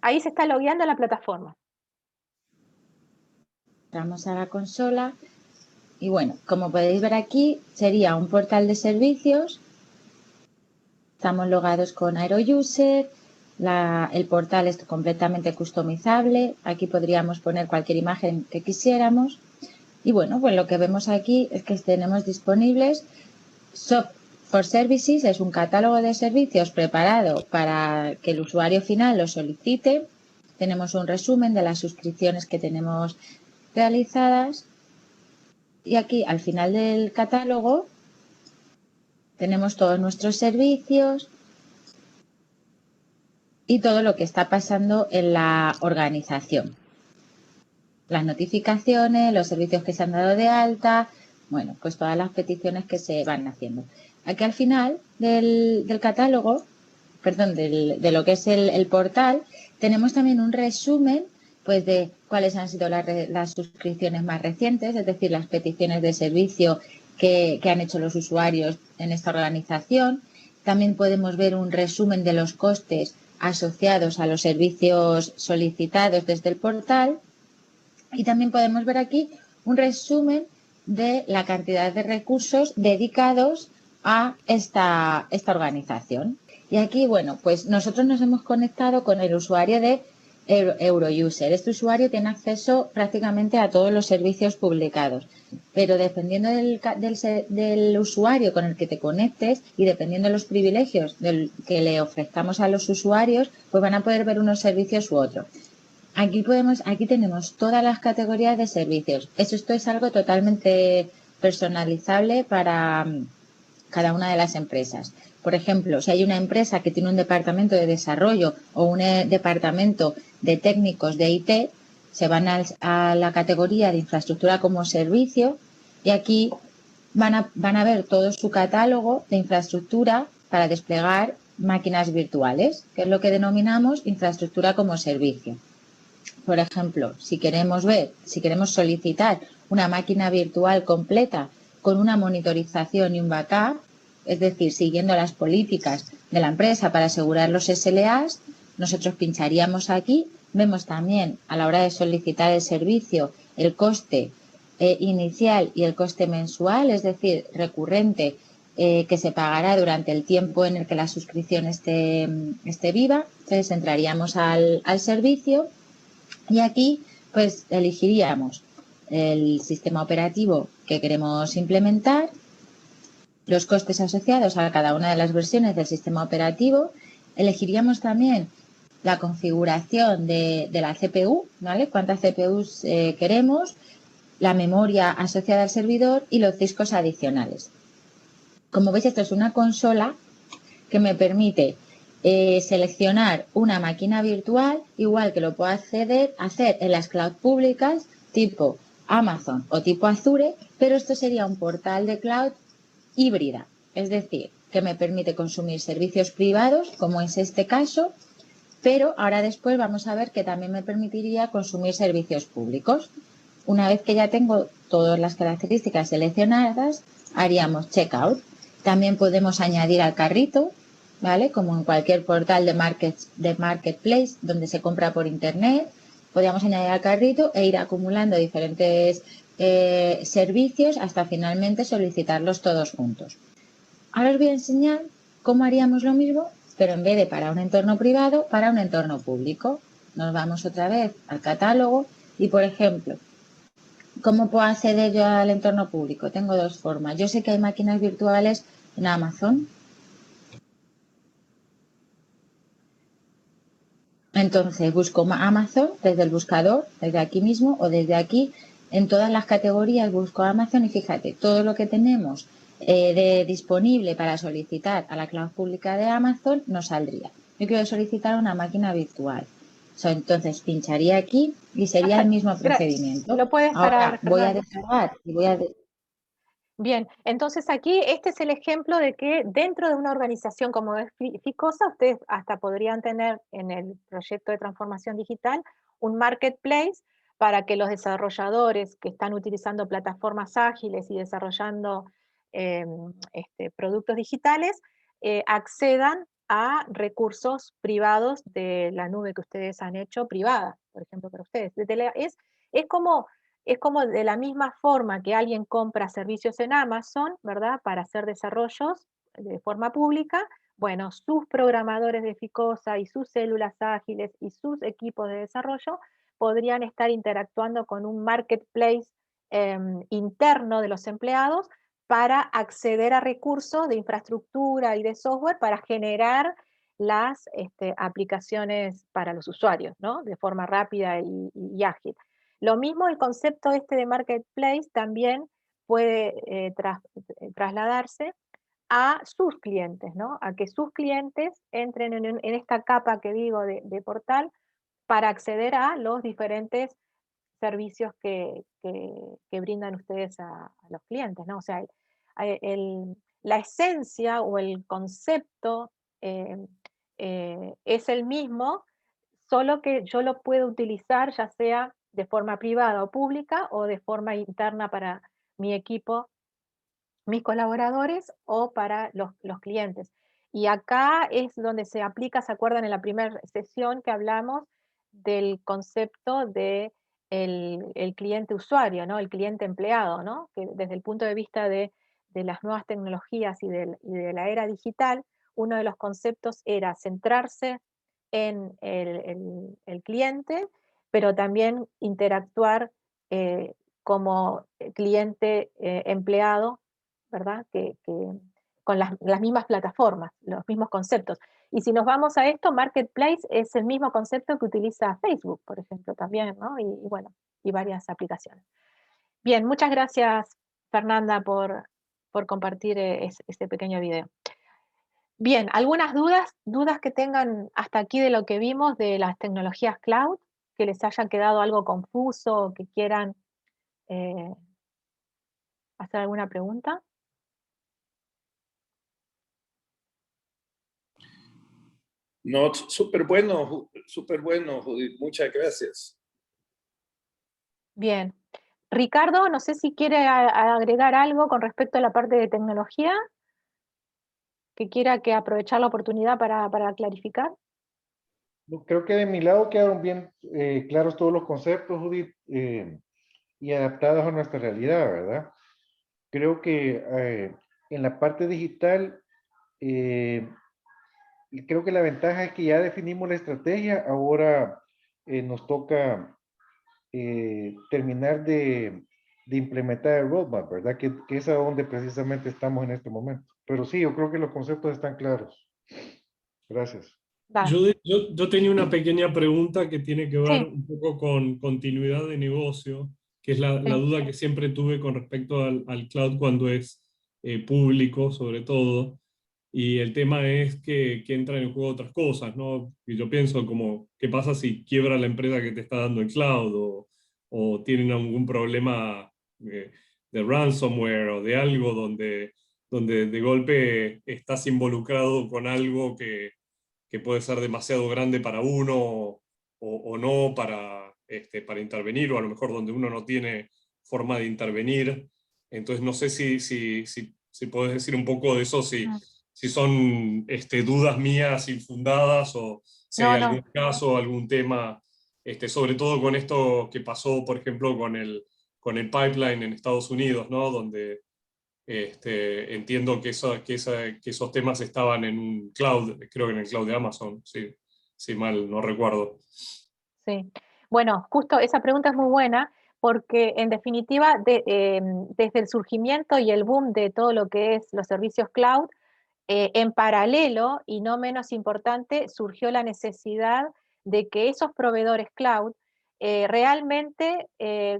Ahí se está logueando la plataforma. Entramos a la consola. Y bueno, como podéis ver aquí, sería un portal de servicios. Estamos logados con AeroUser. el portal es completamente customizable. Aquí podríamos poner cualquier imagen que quisiéramos. Y bueno, pues lo que vemos aquí es que tenemos disponibles Shop for Services, es un catálogo de servicios preparado para que el usuario final lo solicite. Tenemos un resumen de las suscripciones que tenemos realizadas. Y aquí al final del catálogo tenemos todos nuestros servicios y todo lo que está pasando en la organización. Las notificaciones, los servicios que se han dado de alta, bueno, pues todas las peticiones que se van haciendo. Aquí al final del catálogo, perdón, de lo que es el portal, tenemos también un resumen pues de cuáles han sido las suscripciones más recientes, es decir, las peticiones de servicio que han hecho los usuarios en esta organización. También podemos ver un resumen de los costes asociados a los servicios solicitados desde el portal. Y también podemos ver aquí un resumen de la cantidad de recursos dedicados a esta organización. Y aquí, bueno, pues nosotros nos hemos conectado con el usuario de Eurouser. Este usuario tiene acceso prácticamente a todos los servicios publicados, pero dependiendo del usuario con el que te conectes y dependiendo de los privilegios que le ofrezcamos a los usuarios, pues van a poder ver unos servicios u otros. Aquí tenemos todas las categorías de servicios. Esto es algo totalmente personalizable para cada una de las empresas. Por ejemplo, si hay una empresa que tiene un departamento de desarrollo o un departamento de técnicos de IT, se van a la categoría de infraestructura como servicio y aquí van a ver todo su catálogo de infraestructura para desplegar máquinas virtuales, que es lo que denominamos infraestructura como servicio. Por ejemplo, si queremos solicitar una máquina virtual completa con una monitorización y un backup, es decir, siguiendo las políticas de la empresa para asegurar los SLAs, nosotros pincharíamos aquí. Vemos también a la hora de solicitar el servicio el coste inicial y el coste mensual, es decir, recurrente, que se pagará durante el tiempo en el que la suscripción esté viva. Entonces entraríamos al servicio. Y aquí pues elegiríamos el sistema operativo que queremos implementar, los costes asociados a cada una de las versiones del sistema operativo, elegiríamos también la configuración de la CPU, ¿vale? Cuántas CPUs queremos, la memoria asociada al servidor y los discos adicionales. Como veis, esto es una consola que me permite seleccionar una máquina virtual, igual que lo puedo hacer en las cloud públicas tipo Amazon o tipo Azure, pero esto sería un portal de cloud híbrida, es decir, que me permite consumir servicios privados, como es este caso, pero ahora después vamos a ver que también me permitiría consumir servicios públicos. Una vez que ya tengo todas las características seleccionadas, haríamos checkout. También podemos añadir al carrito, ¿vale? Como en cualquier portal de marketplace donde se compra por internet, podríamos añadir al carrito e ir acumulando diferentes servicios hasta finalmente solicitarlos todos juntos. Ahora os voy a enseñar cómo haríamos lo mismo, pero en vez de para un entorno privado, para un entorno público. Nos vamos otra vez al catálogo y, por ejemplo, ¿cómo puedo acceder yo al entorno público? Tengo dos formas. Yo sé que hay máquinas virtuales en Amazon. Entonces busco Amazon desde el buscador, desde aquí mismo o desde aquí. En todas las categorías busco Amazon y fíjate, todo lo que tenemos disponible para solicitar a la cloud pública de Amazon nos saldría. Yo quiero solicitar una máquina virtual. Entonces pincharía aquí y sería el mismo procedimiento. Lo puedes parar. Voy a descargar y voy a... Bien, entonces aquí este es el ejemplo de que dentro de una organización como es Ficosa, ustedes hasta podrían tener en el proyecto de transformación digital un marketplace para que los desarrolladores que están utilizando plataformas ágiles y desarrollando productos digitales accedan a recursos privados de la nube que ustedes han hecho privada, por ejemplo, para ustedes. Es como de la misma forma que alguien compra servicios en Amazon, ¿verdad? Para hacer desarrollos de forma pública, bueno, sus programadores de Ficosa y sus células ágiles y sus equipos de desarrollo podrían estar interactuando con un marketplace interno de los empleados para acceder a recursos de infraestructura y de software para generar las aplicaciones para los usuarios, ¿no? De forma rápida y ágil. Lo mismo el concepto de marketplace también puede trasladarse a sus clientes, ¿no? A que sus clientes entren en esta capa que digo de portal para acceder a los diferentes servicios que brindan ustedes a los clientes, ¿no? O sea, la esencia o el concepto es el mismo, solo que yo lo puedo utilizar ya sea de forma privada o pública o de forma interna para mi equipo, mis colaboradores o para los clientes. Y acá es donde se aplica, ¿se acuerdan en la primera sesión que hablamos del concepto de el cliente usuario, ¿no? El cliente empleado, ¿no? Que desde el punto de vista de las nuevas tecnologías y de la era digital, uno de los conceptos era centrarse en el cliente, pero también interactuar como cliente empleado, ¿verdad? Con las mismas plataformas, los mismos conceptos. Y si nos vamos a esto, Marketplace es el mismo concepto que utiliza Facebook, por ejemplo, también, ¿no? Y bueno, y varias aplicaciones. Bien, muchas gracias, Fernanda, por compartir este pequeño video. Bien, ¿algunas dudas que tengan hasta aquí de lo que vimos de las tecnologías cloud? Que les haya quedado algo confuso o que quieran hacer alguna pregunta. No, súper bueno, Judith. Muchas gracias. Bien. Ricardo, no sé si quiere agregar algo con respecto a la parte de tecnología, que quiera que aprovechar la oportunidad para clarificar. Creo que de mi lado quedaron bien claros todos los conceptos, Judith, y adaptados a nuestra realidad, ¿verdad? Creo que en la parte digital, creo que la ventaja es que ya definimos la estrategia, ahora nos toca terminar de implementar el roadmap, ¿verdad? Que es a donde precisamente estamos en este momento. Pero sí, yo creo que los conceptos están claros. Gracias. Yo tenía una pequeña pregunta que tiene que ver Sí. un poco con continuidad de negocio, que es la Sí. duda que siempre tuve con respecto al cloud cuando es público, sobre todo. Y el tema es que entran en juego otras cosas, ¿no? Y yo pienso como, ¿qué pasa si quiebra la empresa que te está dando el cloud? O tienen algún problema de ransomware o de algo donde de golpe estás involucrado con algo que puede ser demasiado grande para uno o no para intervenir, o a lo mejor donde uno no tiene forma de intervenir. Entonces no sé si podés decir un poco de eso, si son dudas mías infundadas o si hay algún caso, algún tema, sobre todo con esto que pasó, por ejemplo, con el pipeline en Estados Unidos, ¿no? Donde entiendo que esos temas estaban en un cloud, creo que en el cloud de Amazon, si mal no recuerdo. Sí. Bueno, justo esa pregunta es muy buena porque en definitiva desde el surgimiento y el boom de todo lo que es los servicios cloud, en paralelo y no menos importante, surgió la necesidad de que esos proveedores cloud realmente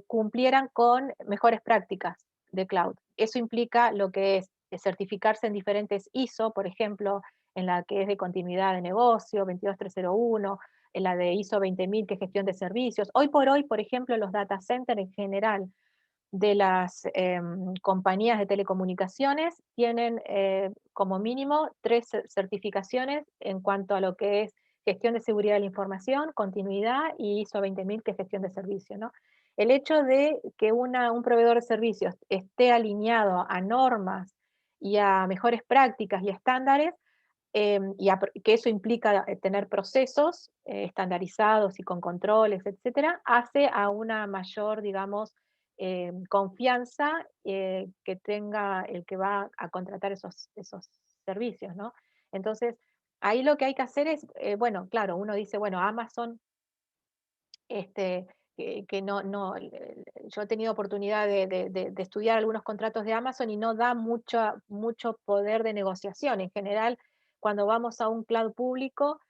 cumplieran con mejores prácticas de cloud. Eso implica lo que es certificarse en diferentes ISO, por ejemplo, en la que es de continuidad de negocio, 22301, en la de ISO 20000, que es gestión de servicios. Hoy por hoy, por ejemplo, los data centers en general de las compañías de telecomunicaciones tienen como mínimo 3 certificaciones en cuanto a lo que es gestión de seguridad de la información, continuidad y ISO 20000, que es gestión de servicio, ¿no? El hecho de que un proveedor de servicios esté alineado a normas y a mejores prácticas y estándares, que eso implica tener procesos estandarizados y con controles, etcétera, hace a una mayor, digamos, confianza que tenga el que va a contratar esos servicios, ¿no? Entonces, ahí lo que hay que hacer es, bueno, claro, uno dice, bueno, Amazon, que yo he tenido oportunidad de estudiar algunos contratos de Amazon y no da mucho poder de negociación. En general, cuando vamos a un cloud público,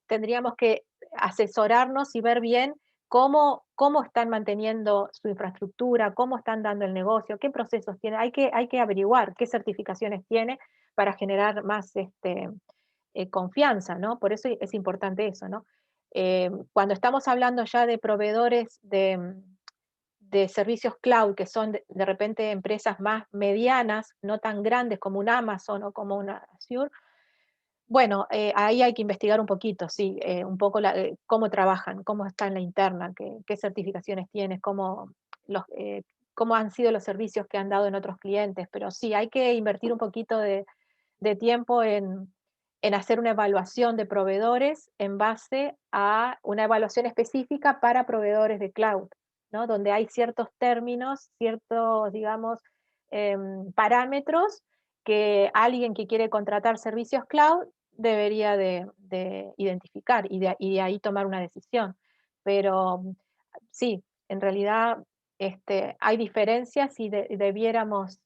tendríamos que asesorarnos y ver bien cómo están manteniendo su infraestructura, cómo están dando el negocio, qué procesos tiene. Hay que averiguar qué certificaciones tiene para generar más confianza, ¿no? Por eso es importante eso, ¿no? Cuando estamos hablando ya de proveedores de servicios cloud, que son de repente empresas más medianas, no tan grandes como un Amazon o como una Azure, bueno, ahí hay que investigar un poquito, sí, un poco cómo trabajan, cómo está en la interna, qué certificaciones tienes, cómo han sido los servicios que han dado en otros clientes, pero sí, hay que invertir un poquito de tiempo en hacer una evaluación de proveedores en base a una evaluación específica para proveedores de cloud, ¿no? Donde hay ciertos términos, ciertos, digamos, parámetros que alguien que quiere contratar servicios cloud debería de identificar y de ahí tomar una decisión. Pero sí, en realidad hay diferencias y debiéramos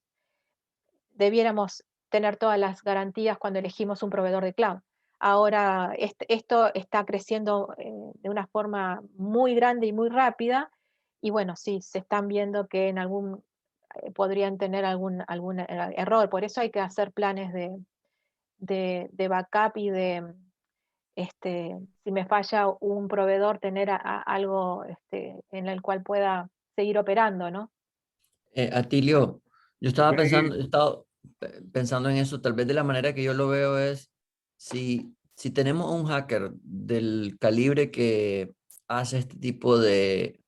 tener todas las garantías cuando elegimos un proveedor de cloud. Ahora, esto está creciendo de una forma muy grande y muy rápida, y bueno, sí, se están viendo que podrían tener algún error. Por eso hay que hacer planes de backup y si me falla un proveedor, tener algo en el cual pueda seguir operando, ¿no? Atilio, yo estaba Bueno, pensando, he estado pensando en eso, tal vez de la manera que yo lo veo es, si tenemos un hacker del calibre que hace este tipo de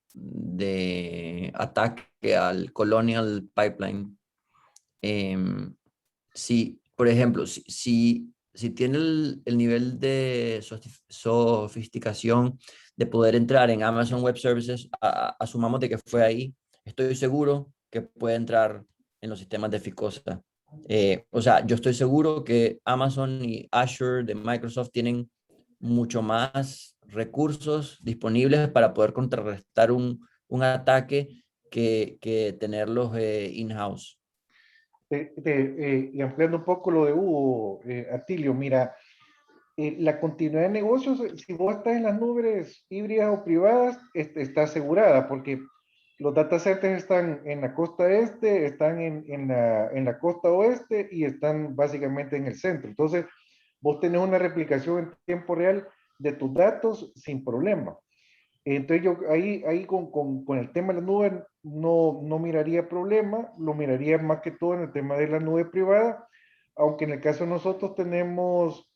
ataque al Colonial Pipeline, si, por ejemplo, si tiene el nivel de sofisticación de poder entrar en Amazon Web Services, asumamos de que fue ahí, estoy seguro que puede entrar en los sistemas de Ficosa. O sea, yo estoy seguro que Amazon y Azure de Microsoft tienen mucho más recursos disponibles para poder contrarrestar un ataque que tenerlos in-house. Y ampliando un poco lo de Hugo, Atilio, mira, la continuidad de negocios, si vos estás en las nubes híbridas o privadas, está asegurada, porque los data centers están en la costa este, están en la costa oeste y están básicamente en el centro. Entonces, vos tenés una replicación en tiempo real de tus datos sin problema. Entonces yo ahí con el tema de la nube no miraría problema, lo miraría más que todo en el tema de la nube privada, aunque en el caso de nosotros tenemos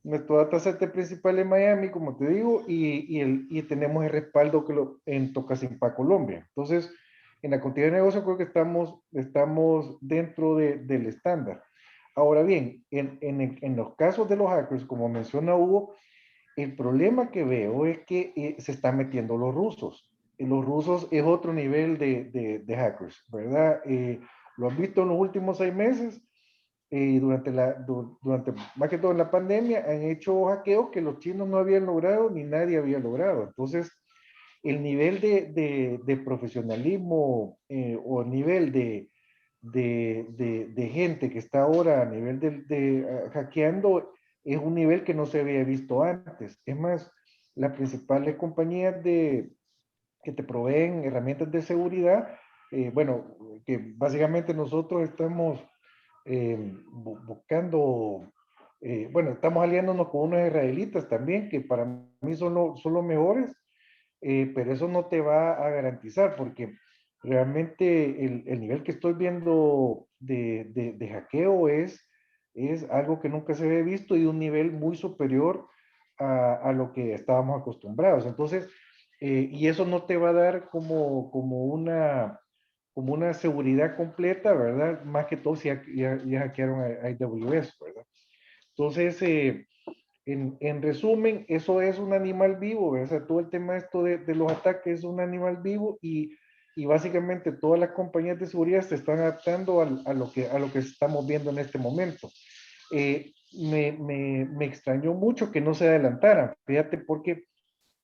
nuestro data center principal en Miami, como te digo, y tenemos el respaldo en Tocancipá, Colombia. Entonces, en la continuidad de negocio creo que estamos dentro del estándar. Ahora bien, en los casos de los hackers, como menciona Hugo, el problema que veo es que se están metiendo los rusos. Los rusos es otro nivel de hackers, ¿verdad? Lo han visto en los últimos 6 meses, durante más que todo en la pandemia, han hecho hackeos que los chinos no habían logrado ni nadie había logrado. Entonces, el nivel de profesionalismo o el nivel de gente que está ahora a nivel de hackeando es un nivel que no se había visto antes. Es más, las principales compañías que te proveen herramientas de seguridad, bueno, que básicamente nosotros estamos buscando, bueno, estamos aliándonos con unos israelitas también, que para mí son los mejores, pero eso no te va a garantizar, porque realmente el nivel que estoy viendo de hackeo es algo que nunca se había visto y un nivel muy superior a lo que estábamos acostumbrados. Entonces, y eso no te va a dar como una seguridad completa, ¿verdad? Más que todo si ya hackearon a AWS, ¿verdad? Entonces, en resumen, eso es un animal vivo, ¿verdad? O sea, todo el tema esto de los ataques es un animal vivo y básicamente todas las compañías de seguridad se están adaptando a lo que estamos viendo en este momento. Me extrañó mucho que no se adelantaran. Fíjate, porque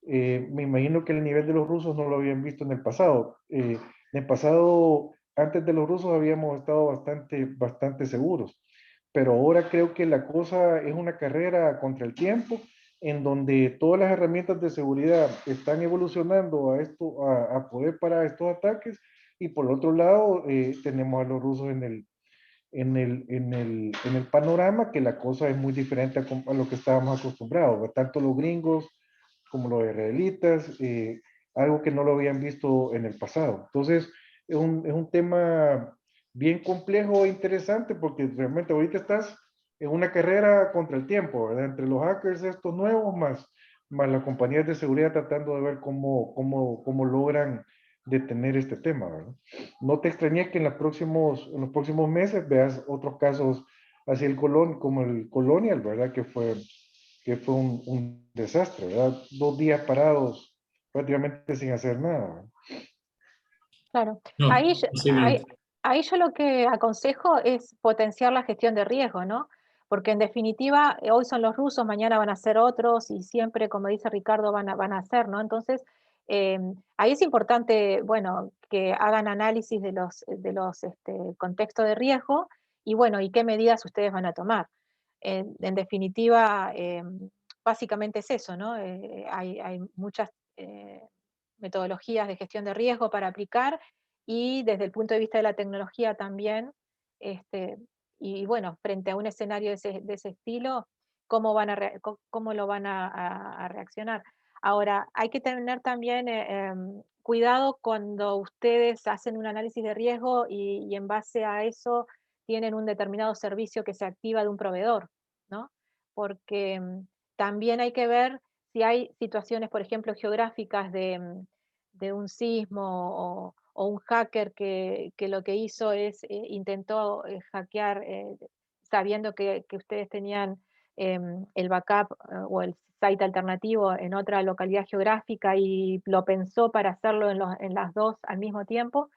me imagino que el nivel de los rusos no lo habían visto en el pasado. En el pasado, antes de los rusos, habíamos estado bastante seguros. Pero ahora creo que la cosa es una carrera contra el tiempo, en donde todas las herramientas de seguridad están evolucionando a poder parar estos ataques, y por otro lado tenemos a los rusos en el panorama, que la cosa es muy diferente a lo que estábamos acostumbrados, tanto los gringos como los israelitas, algo que no lo habían visto en el pasado. Entonces, es un tema bien complejo e interesante, porque realmente ahorita estás en una carrera contra el tiempo, ¿verdad? Entre los hackers estos nuevos, más las compañías de seguridad tratando de ver cómo logran detener este tema, ¿verdad? No te extrañes que en los próximos meses veas otros casos así como el Colonial, ¿verdad? Que fue un desastre, ¿verdad? 2 días parados prácticamente sin hacer nada, ¿verdad? Claro. No, Ahí, posiblemente. ahí yo lo que aconsejo es potenciar la gestión de riesgo, ¿no? Porque en definitiva, hoy son los rusos, mañana van a ser otros, y siempre, como dice Ricardo, van a ser, ¿no? Entonces, ahí es importante, bueno, que hagan análisis de los contextos de riesgo, y bueno, y qué medidas ustedes van a tomar. En definitiva, básicamente es eso, ¿no? Hay muchas metodologías de gestión de riesgo para aplicar, y desde el punto de vista de la tecnología también, y bueno, frente a un escenario de ese estilo, cómo lo van a reaccionar. Ahora, hay que tener también cuidado cuando ustedes hacen un análisis de riesgo, y en base a eso tienen un determinado servicio que se activa de un proveedor, ¿no? Porque también hay que ver si hay situaciones, por ejemplo, geográficas de un sismo, o un hacker que lo que hizo es intentó hackear sabiendo que ustedes tenían el backup o el site alternativo en otra localidad geográfica, y lo pensó para hacerlo en las dos al mismo tiempo.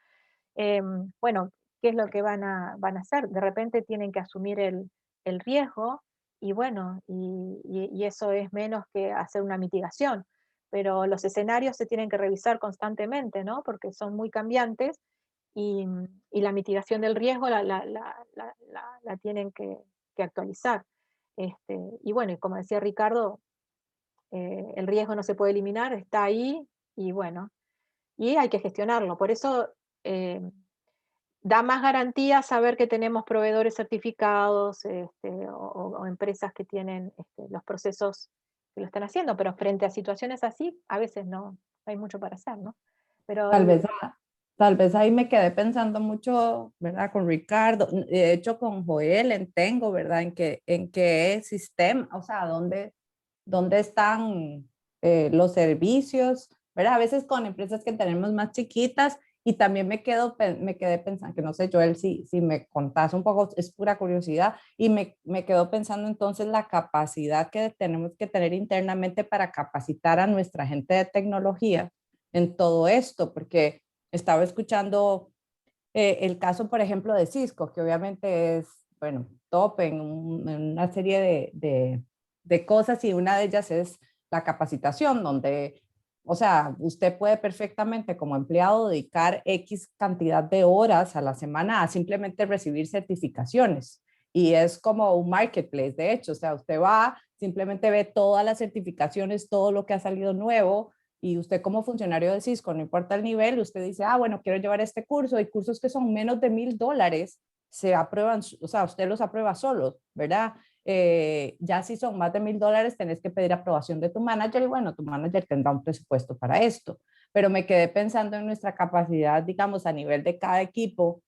Bueno, ¿qué es lo que van a hacer? De repente tienen que asumir el riesgo, y bueno, y eso es menos que hacer una mitigación. Pero los escenarios se tienen que revisar constantemente, ¿no? Porque son muy cambiantes, y la mitigación del riesgo la tienen que actualizar. Y bueno, y como decía Ricardo, el riesgo no se puede eliminar, está ahí, y bueno, y hay que gestionarlo. Por eso da más garantía saber que tenemos proveedores certificados, o empresas que tienen los procesos que lo están haciendo, pero frente a situaciones así, a veces no hay mucho para hacer, ¿no? Pero Tal vez, tal vez ahí me quedé pensando mucho, ¿verdad? Con Ricardo, de hecho con Joel en Tengo, ¿verdad? En qué sistema, o sea, dónde están los servicios, ¿verdad? A veces con empresas que tenemos más chiquitas, y también me quedé pensando, que no sé, Joel, si me contás un poco, es pura curiosidad, y me quedo pensando entonces la capacidad que tenemos que tener internamente para capacitar a nuestra gente de tecnología en todo esto, porque estaba escuchando el caso, por ejemplo, de Cisco, que obviamente es, bueno, top en una serie de cosas, y una de ellas es la capacitación, donde, o sea, usted puede perfectamente como empleado dedicar X cantidad de horas a la semana a simplemente recibir certificaciones. Y es como un marketplace, de hecho, o sea, usted va, simplemente ve todas las certificaciones, todo lo que ha salido nuevo, y usted como funcionario de Cisco, no importa el nivel, usted dice, ah, bueno, quiero llevar este curso. Hay cursos que son menos de $1000, se aprueban, o sea, usted los aprueba solo, ¿verdad? Ya si son más de $1000, tenés que pedir aprobación de tu manager, y bueno, tu manager tendrá un presupuesto para esto. Pero me quedé pensando en nuestra capacidad, digamos, a nivel de cada equipo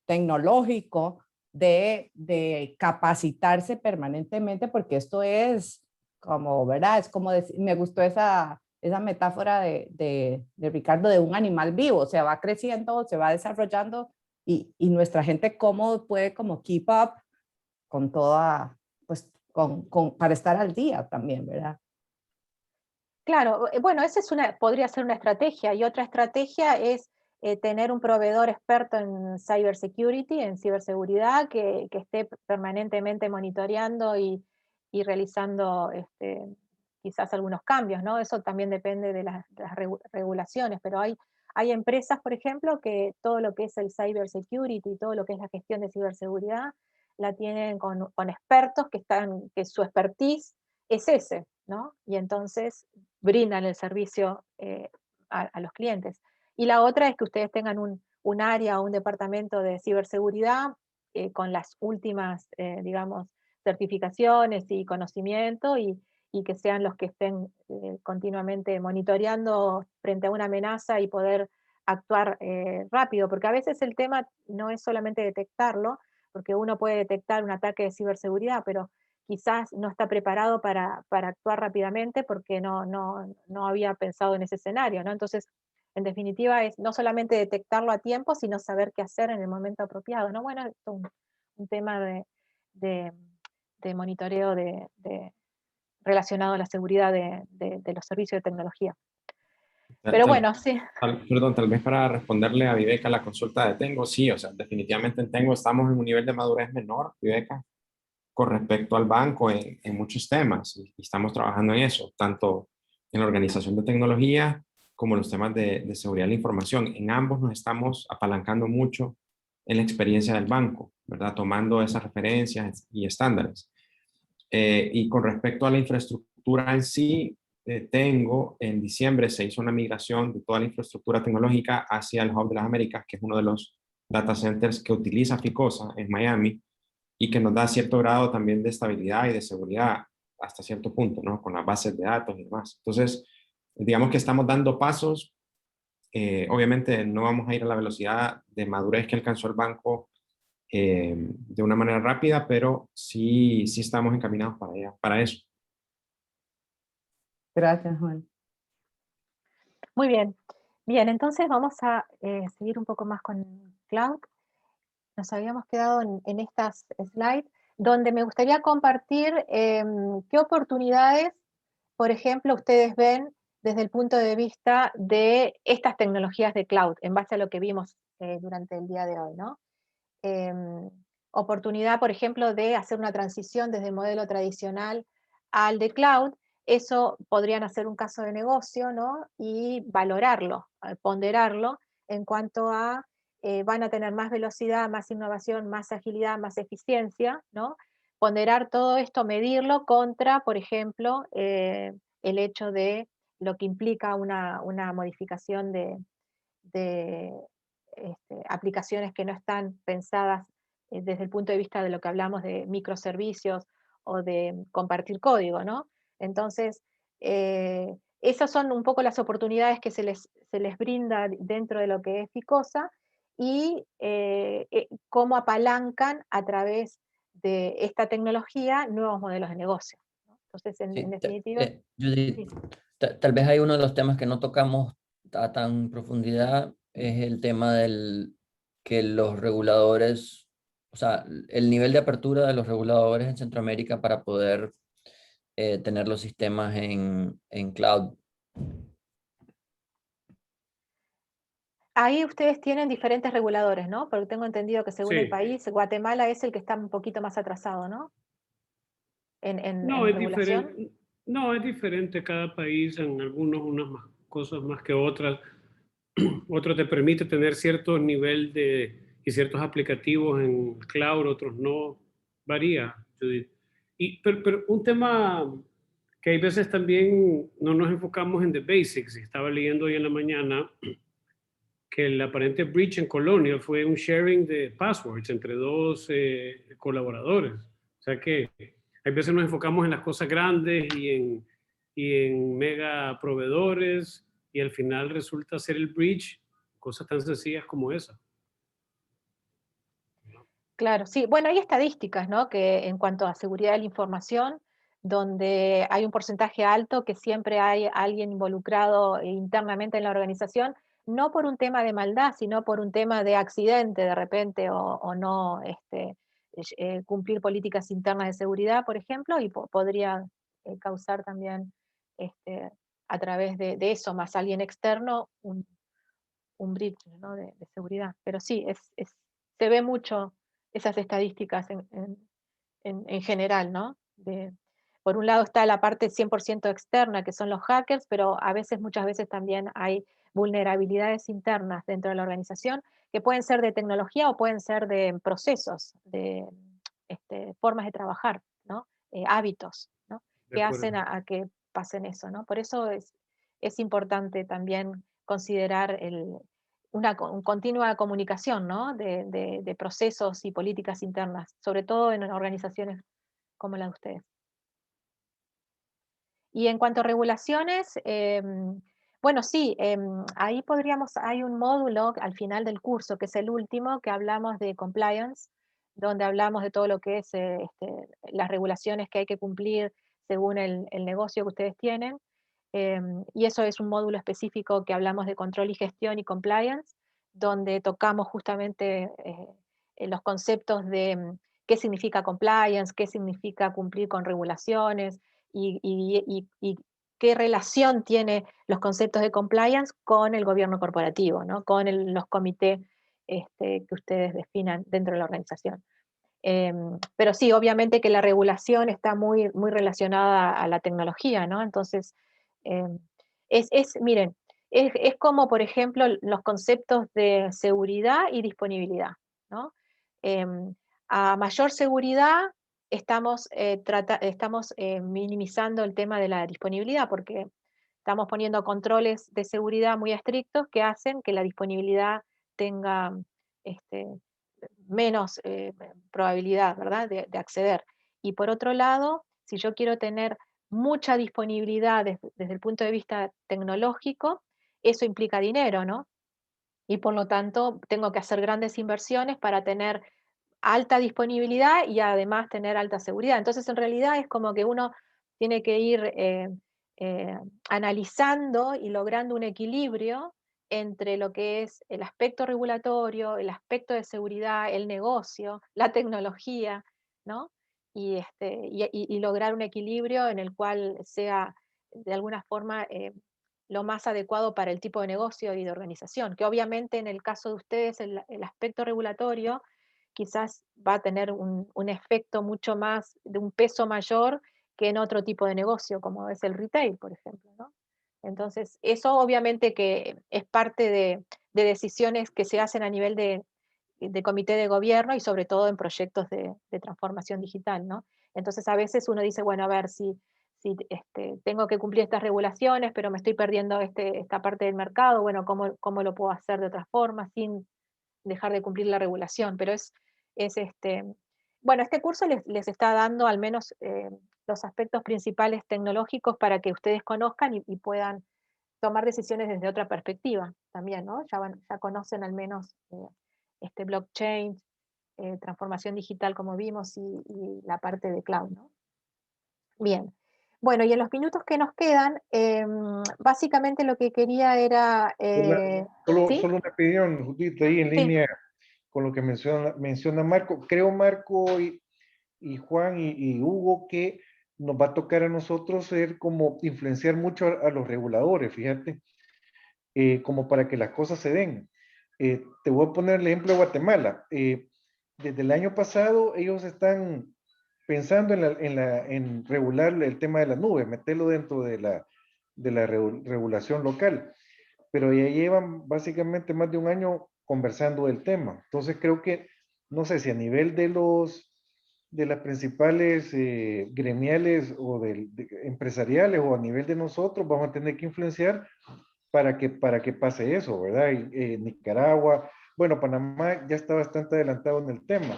tecnológico, de capacitarse permanentemente, porque esto es como, ¿verdad? Es como decir, me gustó esa metáfora de Ricardo, de un animal vivo, o sea, va creciendo, se va desarrollando, y nuestra gente cómo puede como keep up con toda, pues, para estar al día también, ¿verdad? claro, bueno, esa podría ser una estrategia, y otra estrategia es tener un proveedor experto en cybersecurity, en ciberseguridad, que esté permanentemente monitoreando y realizando quizás algunos cambios, ¿no? Eso también depende de las regulaciones, pero hay empresas, por ejemplo, que todo lo que es el cybersecurity, todo lo que es la gestión de ciberseguridad, la tienen con expertos que su expertise es ese, ¿no? Y entonces brindan el servicio a los clientes. Y la otra es que ustedes tengan un área o un departamento de ciberseguridad con las últimas, digamos, certificaciones y conocimiento y que sean los que estén continuamente monitoreando frente a una amenaza y poder actuar rápido, porque a veces el tema no es solamente detectarlo, porque uno puede detectar un ataque de ciberseguridad, pero quizás no está preparado para actuar rápidamente porque no había pensado en ese escenario, ¿no? Entonces, en definitiva, es no solamente detectarlo a tiempo, sino saber qué hacer en el momento apropiado, ¿no? Bueno, esto es un tema de monitoreo relacionado a la seguridad de los servicios de tecnología. Pero bueno, sí. Perdón, tal vez para responderle a Viveka la consulta de Tengo, sí, o sea, definitivamente en Tengo estamos en un nivel de madurez menor, Viveka, con respecto al banco en muchos temas, y estamos trabajando en eso, tanto en la organización de tecnología como en los temas de seguridad de la información. En ambos nos estamos apalancando mucho en la experiencia del banco, ¿verdad? Tomando esas referencias y estándares. Y con respecto a la infraestructura en sí, Tengo, en diciembre se hizo una migración de toda la infraestructura tecnológica hacia el Hub de las Américas, que es uno de los data centers que utiliza Ficosa en Miami y que nos da cierto grado también de estabilidad y de seguridad hasta cierto punto, ¿no? Con las bases de datos y demás. Entonces, digamos que estamos dando pasos. Obviamente no vamos a ir a la velocidad de madurez que alcanzó el banco de una manera rápida, pero sí estamos encaminados para allá, para eso. Gracias, Juan. Muy bien. Bien, entonces vamos a seguir un poco más con Cloud. Nos habíamos quedado en estas slides, donde me gustaría compartir qué oportunidades, por ejemplo, ustedes ven desde el punto de vista de estas tecnologías de cloud, en base a lo que vimos durante el día de hoy, ¿no? Oportunidad, por ejemplo, de hacer una transición desde el modelo tradicional al de cloud. Eso podrían hacer un caso de negocio, ¿no? Y valorarlo, ponderarlo en cuanto a van a tener más velocidad, más innovación, más agilidad, más eficiencia, ¿no? Ponderar todo esto, medirlo contra, por ejemplo, el hecho de lo que implica una modificación de aplicaciones que no están pensadas desde el punto de vista de lo que hablamos de microservicios o de compartir código, ¿no? Entonces, esas son un poco las oportunidades que se les brinda dentro de lo que es Ficosa y cómo apalancan a través de esta tecnología nuevos modelos de negocio, ¿no? Entonces, en definitiva... Judith, Sí. tal vez hay uno de los temas que no tocamos a tan profundidad, es el tema del que los reguladores, o sea, el nivel de apertura de los reguladores en Centroamérica para poder tener los sistemas en cloud. Ahí ustedes tienen diferentes reguladores, ¿no? Porque tengo entendido que según el Sí. país, Guatemala es el que está un poquito más atrasado, ¿no? En No, es regulación. diferente. No, es diferente cada país, en algunos unas más, cosas más que otras. Otros te permite tener cierto nivel y ciertos aplicativos en cloud, otros no. Varía, Judith. Pero un tema que hay veces también no nos enfocamos en the basics. Estaba leyendo hoy en la mañana que el aparente breach en Colonial fue un sharing de passwords entre dos colaboradores. O sea que hay veces nos enfocamos en las cosas grandes y en mega proveedores y al final resulta ser el breach cosas tan sencillas como esa. Claro, sí. Bueno, hay estadísticas, ¿no? Que en cuanto a seguridad de la información, donde hay un porcentaje alto que siempre hay alguien involucrado internamente en la organización, no por un tema de maldad, sino por un tema de accidente de repente o no cumplir políticas internas de seguridad, por ejemplo, y podría causar también a través de eso, más alguien externo, un bridge, ¿no? de seguridad. Pero sí, se ve mucho esas estadísticas en general, ¿no? Por un lado está la parte 100% externa, que son los hackers, pero muchas veces también hay vulnerabilidades internas dentro de la organización, que pueden ser de tecnología o pueden ser de procesos, de formas de trabajar, ¿no? Hábitos, ¿no? De Que acuerdo. hacen a que pasen eso, ¿no? Por eso es importante también considerar una continua comunicación, ¿no? de procesos y políticas internas, sobre todo en organizaciones como la de ustedes. Y en cuanto a regulaciones, bueno, sí, ahí hay un módulo al final del curso, que es el último, que hablamos de compliance, donde hablamos de todo lo que es las regulaciones que hay que cumplir según el negocio que ustedes tienen. Y eso es un módulo específico que hablamos de control y gestión y compliance, donde tocamos justamente los conceptos de qué significa compliance, qué significa cumplir con regulaciones, y qué relación tiene los conceptos de compliance con el gobierno corporativo, ¿no? Con los comités que ustedes definan dentro de la organización. Pero sí, obviamente que la regulación está muy, muy relacionada a la tecnología, ¿no? Entonces, miren, es como, por ejemplo, los conceptos de seguridad y disponibilidad, ¿no? A mayor seguridad estamos minimizando el tema de la disponibilidad, porque estamos poniendo controles de seguridad muy estrictos que hacen que la disponibilidad tenga menos probabilidad, ¿verdad?, de acceder. Y por otro lado, si yo quiero tener mucha disponibilidad desde el punto de vista tecnológico, eso implica dinero, ¿no? Y por lo tanto, tengo que hacer grandes inversiones para tener alta disponibilidad y además tener alta seguridad. Entonces, en realidad es como que uno tiene que ir analizando y logrando un equilibrio entre lo que es el aspecto regulatorio, el aspecto de seguridad, el negocio, la tecnología, ¿no? Y lograr un equilibrio en el cual sea de alguna forma lo más adecuado para el tipo de negocio y de organización, que obviamente en el caso de ustedes el aspecto regulatorio quizás va a tener un efecto mucho más, de un peso mayor que en otro tipo de negocio, como es el retail, por ejemplo, ¿no? Entonces, eso obviamente que es parte de decisiones que se hacen a nivel de comité de gobierno y sobre todo en proyectos de transformación digital, ¿no? Entonces, a veces uno dice, bueno, a ver, si tengo que cumplir estas regulaciones, pero me estoy perdiendo esta parte del mercado, bueno, ¿cómo lo puedo hacer de otra forma sin dejar de cumplir la regulación? Pero bueno, este curso les está dando al menos los aspectos principales tecnológicos para que ustedes conozcan y puedan tomar decisiones desde otra perspectiva también, ¿no? Ya conocen al menos blockchain, transformación digital como vimos y la parte de cloud, ¿no? Bien. Bueno, y en los minutos que nos quedan, básicamente lo que quería era... ¿sí? Solo una opinión, Judith, ahí en línea con lo que menciona Marco. Creo, Marco y Juan y Hugo, que nos va a tocar a nosotros ser como influenciar mucho a los reguladores, fíjate, como para que las cosas se den. Te voy a poner el ejemplo de Guatemala. Desde el año pasado ellos están pensando en regular el tema de la nube, meterlo dentro de la regulación local, pero ya llevan básicamente más de un año conversando del tema. Entonces creo que, no sé si a nivel de las principales gremiales o empresariales o a nivel de nosotros vamos a tener que influenciar para que pase eso, ¿verdad? Nicaragua, bueno, Panamá ya está bastante adelantado en el tema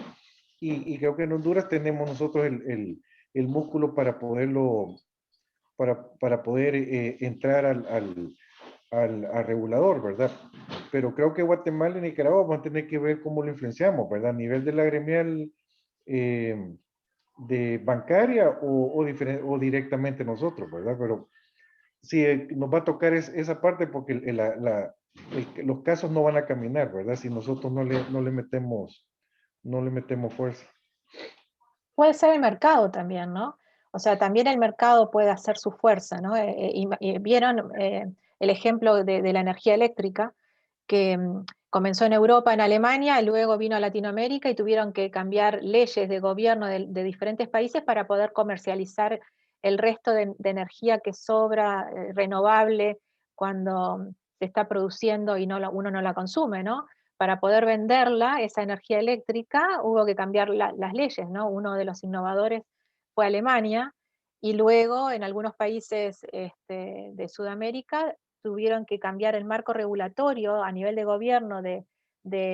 y creo que en Honduras tenemos nosotros el músculo para poderlo, para poder entrar al regulador, ¿verdad? Pero creo que Guatemala y Nicaragua van a tener que ver cómo lo influenciamos, ¿verdad? A nivel de la gremial de bancaria o directamente nosotros, ¿verdad? Pero sí, nos va a tocar esa parte porque los casos no van a caminar, ¿verdad? Si nosotros no le metemos fuerza. Puede ser el mercado también, ¿no? O sea, también el mercado puede hacer su fuerza, ¿no? Y vieron el ejemplo de la energía eléctrica, comenzó en Europa, en Alemania, y luego vino a Latinoamérica y tuvieron que cambiar leyes de gobierno de diferentes países para poder comercializar el resto de energía que sobra, renovable, cuando se está produciendo y uno no la consume, ¿no? Para poder venderla, esa energía eléctrica, hubo que cambiar las leyes, ¿no? Uno de los innovadores fue Alemania, y luego en algunos países de Sudamérica tuvieron que cambiar el marco regulatorio a nivel de gobierno de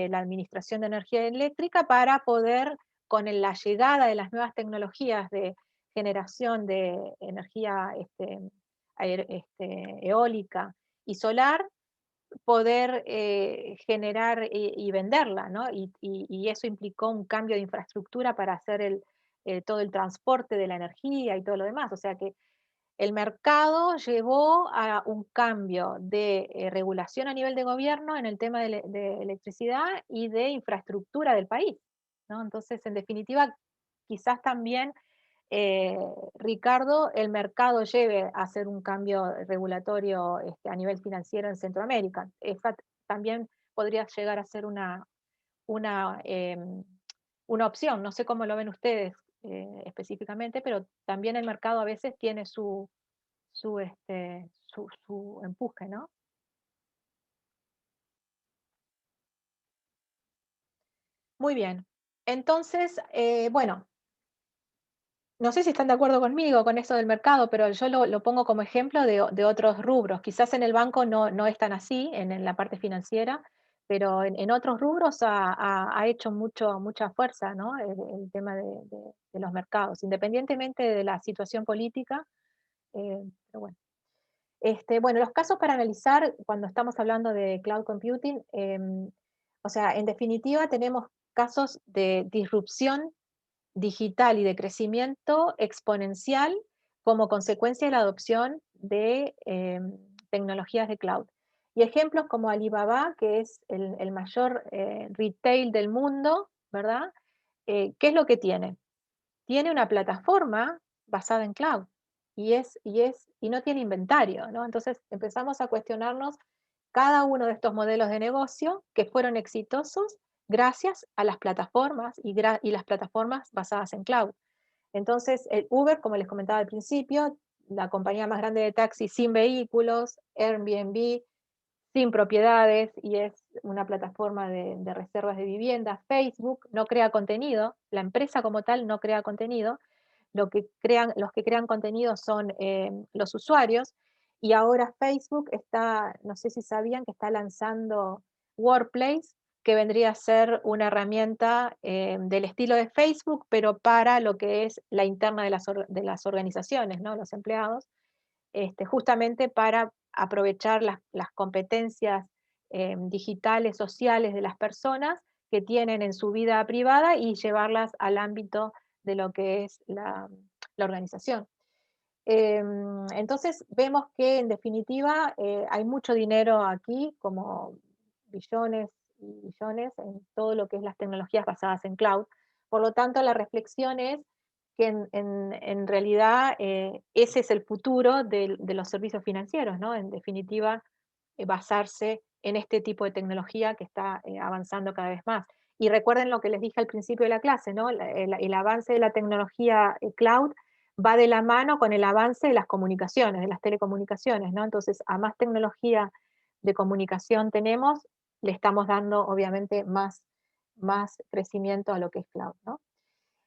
la Administración de Energía Eléctrica para poder, con la llegada de las nuevas tecnologías de generación de energía eólica y solar, poder generar y venderla, ¿no? Y eso implicó un cambio de infraestructura para hacer todo el transporte de la energía y todo lo demás. O sea que el mercado llevó a un cambio de regulación a nivel de gobierno en el tema de electricidad y de infraestructura del país, ¿no? Entonces, en definitiva, quizás también, Ricardo, el mercado lleve a hacer un cambio regulatorio a nivel financiero en Centroamérica. Esa también podría llegar a ser una opción. No sé cómo lo ven ustedes específicamente, pero también el mercado a veces tiene su empuje, ¿no? Muy bien. Entonces, bueno, no sé si están de acuerdo conmigo con eso del mercado, pero yo lo pongo como ejemplo de otros rubros. Quizás en el banco no es tan así, en la parte financiera, pero en otros rubros ha hecho mucha fuerza, ¿no? El tema de los mercados, independientemente de la situación política. Pero bueno. Bueno, los casos para analizar cuando estamos hablando de cloud computing, o sea, en definitiva tenemos casos de disrupción digital y de crecimiento exponencial como consecuencia de la adopción de tecnologías de cloud. Y ejemplos como Alibaba, que es el mayor retail del mundo, ¿verdad? ¿Qué es lo que tiene? Tiene una plataforma basada en cloud y no tiene inventario, ¿no? Entonces empezamos a cuestionarnos cada uno de estos modelos de negocio que fueron exitosos gracias a las plataformas y las plataformas basadas en cloud. Entonces, el Uber, como les comentaba al principio, la compañía más grande de taxis sin vehículos, Airbnb, sin propiedades, y es una plataforma de reservas de vivienda. Facebook no crea contenido, la empresa como tal no crea contenido, los que crean contenido son los usuarios, y ahora Facebook está, no sé si sabían que está lanzando Workplace, que vendría a ser una herramienta del estilo de Facebook, pero para lo que es la interna de las organizaciones, ¿no? Los empleados, justamente para aprovechar las competencias digitales, sociales de las personas que tienen en su vida privada y llevarlas al ámbito de lo que es la organización. Entonces vemos que en definitiva hay mucho dinero aquí, como billones y billones, en todo lo que es las tecnologías basadas en cloud. Por lo tanto, la reflexión es que en realidad ese es el futuro de los servicios financieros, ¿no? En definitiva, basarse en este tipo de tecnología que está avanzando cada vez más. Y recuerden lo que les dije al principio de la clase, ¿no? El avance de la tecnología cloud va de la mano con el avance de las comunicaciones, de las telecomunicaciones, ¿no? Entonces, a más tecnología de comunicación tenemos, le estamos dando obviamente más crecimiento a lo que es cloud, ¿no?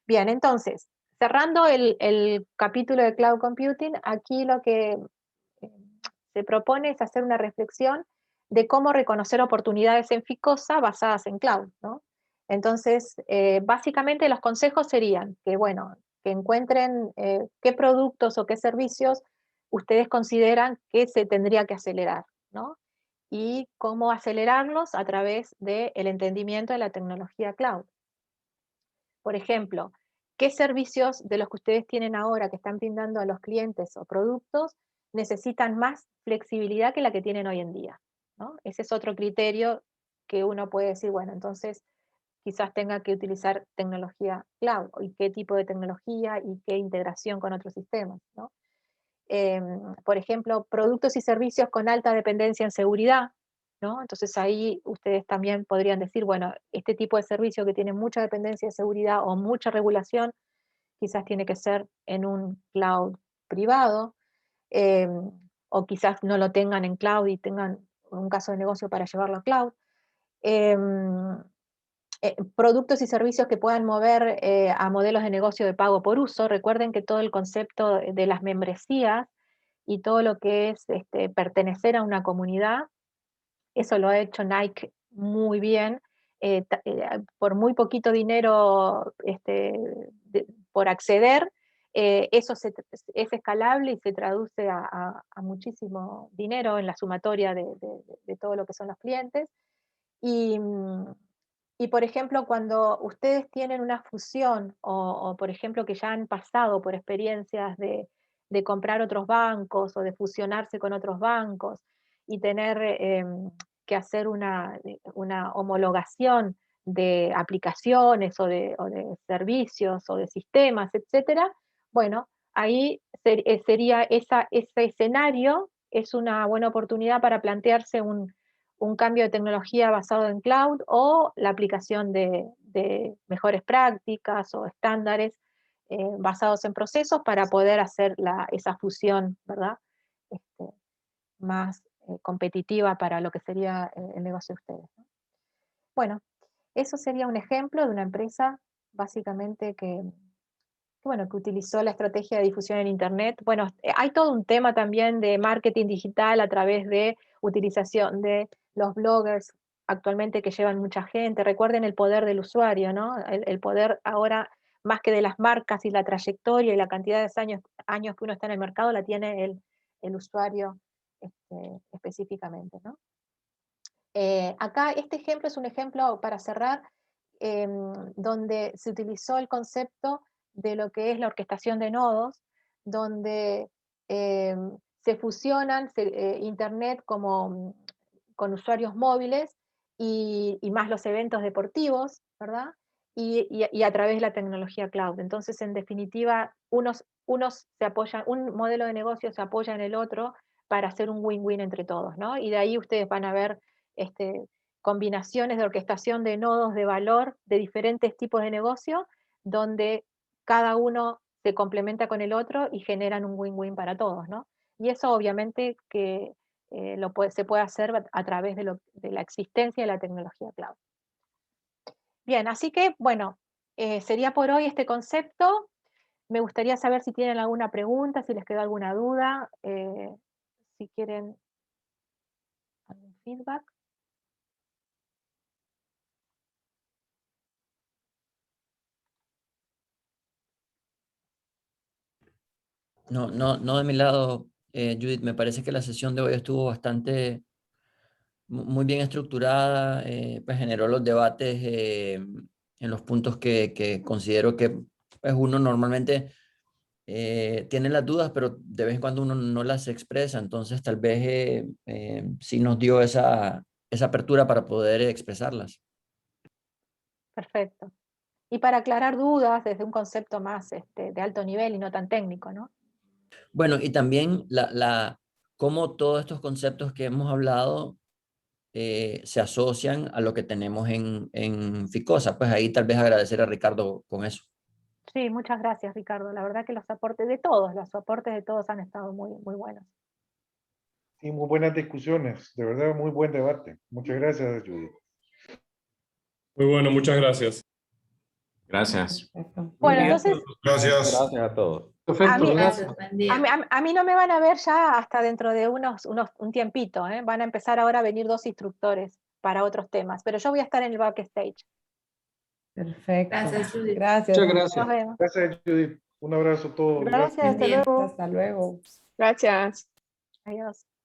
Bien, entonces, cerrando el capítulo de cloud computing, aquí lo que se propone es hacer una reflexión de cómo reconocer oportunidades en Ficosa basadas en cloud, ¿no? Entonces, básicamente los consejos serían que, bueno, que encuentren qué productos o qué servicios ustedes consideran que se tendría que acelerar, ¿no? Y cómo acelerarlos a través del entendimiento de la tecnología cloud. Por ejemplo, ¿qué servicios de los que ustedes tienen ahora que están brindando a los clientes o productos necesitan más flexibilidad que la que tienen hoy en día, ¿no? Ese es otro criterio que uno puede decir, bueno, entonces quizás tenga que utilizar tecnología cloud, y qué tipo de tecnología y qué integración con otros sistemas, ¿no? Por ejemplo, productos y servicios con alta dependencia en seguridad, ¿no? Entonces ahí ustedes también podrían decir, bueno, este tipo de servicio que tiene mucha dependencia de seguridad o mucha regulación, quizás tiene que ser en un cloud privado, o quizás no lo tengan en cloud y tengan un caso de negocio para llevarlo a cloud. Productos y servicios que puedan mover a modelos de negocio de pago por uso. Recuerden que todo el concepto de las membresías y todo lo que es pertenecer a una comunidad, eso lo ha hecho Nike muy bien. Por muy poquito dinero por acceder, eso es escalable y se traduce a muchísimo dinero en la sumatoria de todo lo que son los clientes. Y por ejemplo, cuando ustedes tienen una fusión o por ejemplo que ya han pasado por experiencias de comprar otros bancos o de fusionarse con otros bancos y tener que hacer una homologación de aplicaciones o de servicios o de sistemas, etcétera, bueno, ahí sería ese escenario, es una buena oportunidad para plantearse un cambio de tecnología basado en cloud o la aplicación de mejores prácticas o estándares basados en procesos para poder hacer esa fusión, ¿verdad? Más competitiva para lo que sería el negocio de ustedes, ¿no? Bueno, eso sería un ejemplo de una empresa básicamente que utilizó la estrategia de difusión en Internet. Bueno, hay todo un tema también de marketing digital a través de utilización de los bloggers actualmente que llevan mucha gente. Recuerden el poder del usuario, ¿no? El poder ahora, más que de las marcas y la trayectoria y la cantidad de años que uno está en el mercado, la tiene el usuario específicamente, ¿no? Acá este ejemplo es un ejemplo para cerrar, donde se utilizó el concepto de lo que es la orquestación de nodos, donde se fusionan Internet con usuarios móviles y más los eventos deportivos, ¿verdad? Y a través de la tecnología cloud. Entonces, en definitiva, unos se apoyan, un modelo de negocio se apoya en el otro para hacer un win-win entre todos, ¿no? Y de ahí ustedes van a ver combinaciones de orquestación de nodos de valor de diferentes tipos de negocio, donde cada uno se complementa con el otro y generan un win-win para todos, ¿no? Y eso obviamente que se puede hacer a través de la existencia de la tecnología cloud. Bien, así que, bueno, sería por hoy este concepto. Me gustaría saber si tienen alguna pregunta, si les quedó alguna duda, si quieren algún feedback. No de mi lado, Judith, me parece que la sesión de hoy estuvo bastante, muy bien estructurada, pues generó los debates en los puntos que considero que pues uno normalmente tiene las dudas, pero de vez en cuando uno no las expresa, entonces tal vez sí nos dio esa apertura para poder expresarlas. Perfecto. Y para aclarar dudas desde un concepto más de alto nivel y no tan técnico, ¿no? Bueno, y también cómo todos estos conceptos que hemos hablado se asocian a lo que tenemos en Ficosa. Pues ahí tal vez agradecer a Ricardo con eso. Sí, muchas gracias, Ricardo. La verdad que los aportes de todos han estado muy, muy buenos. Y muy buenas discusiones, de verdad, muy buen debate. Muchas gracias, Judith. Muy bueno, muchas gracias. Gracias. Bueno, entonces, Gracias. Gracias a todos. a mí, Perfecto, gracias. a mí no me van a ver ya hasta dentro de un tiempito, ¿eh? Van a empezar ahora a venir 2 instructores para otros temas, pero yo voy a estar en el backstage. Perfecto. Gracias, Judith. Gracias. Muchas Nos gracias. vemos. Gracias, Judith. Un abrazo a todos. Gracias, hasta Bien. luego. Hasta luego. Gracias. Adiós.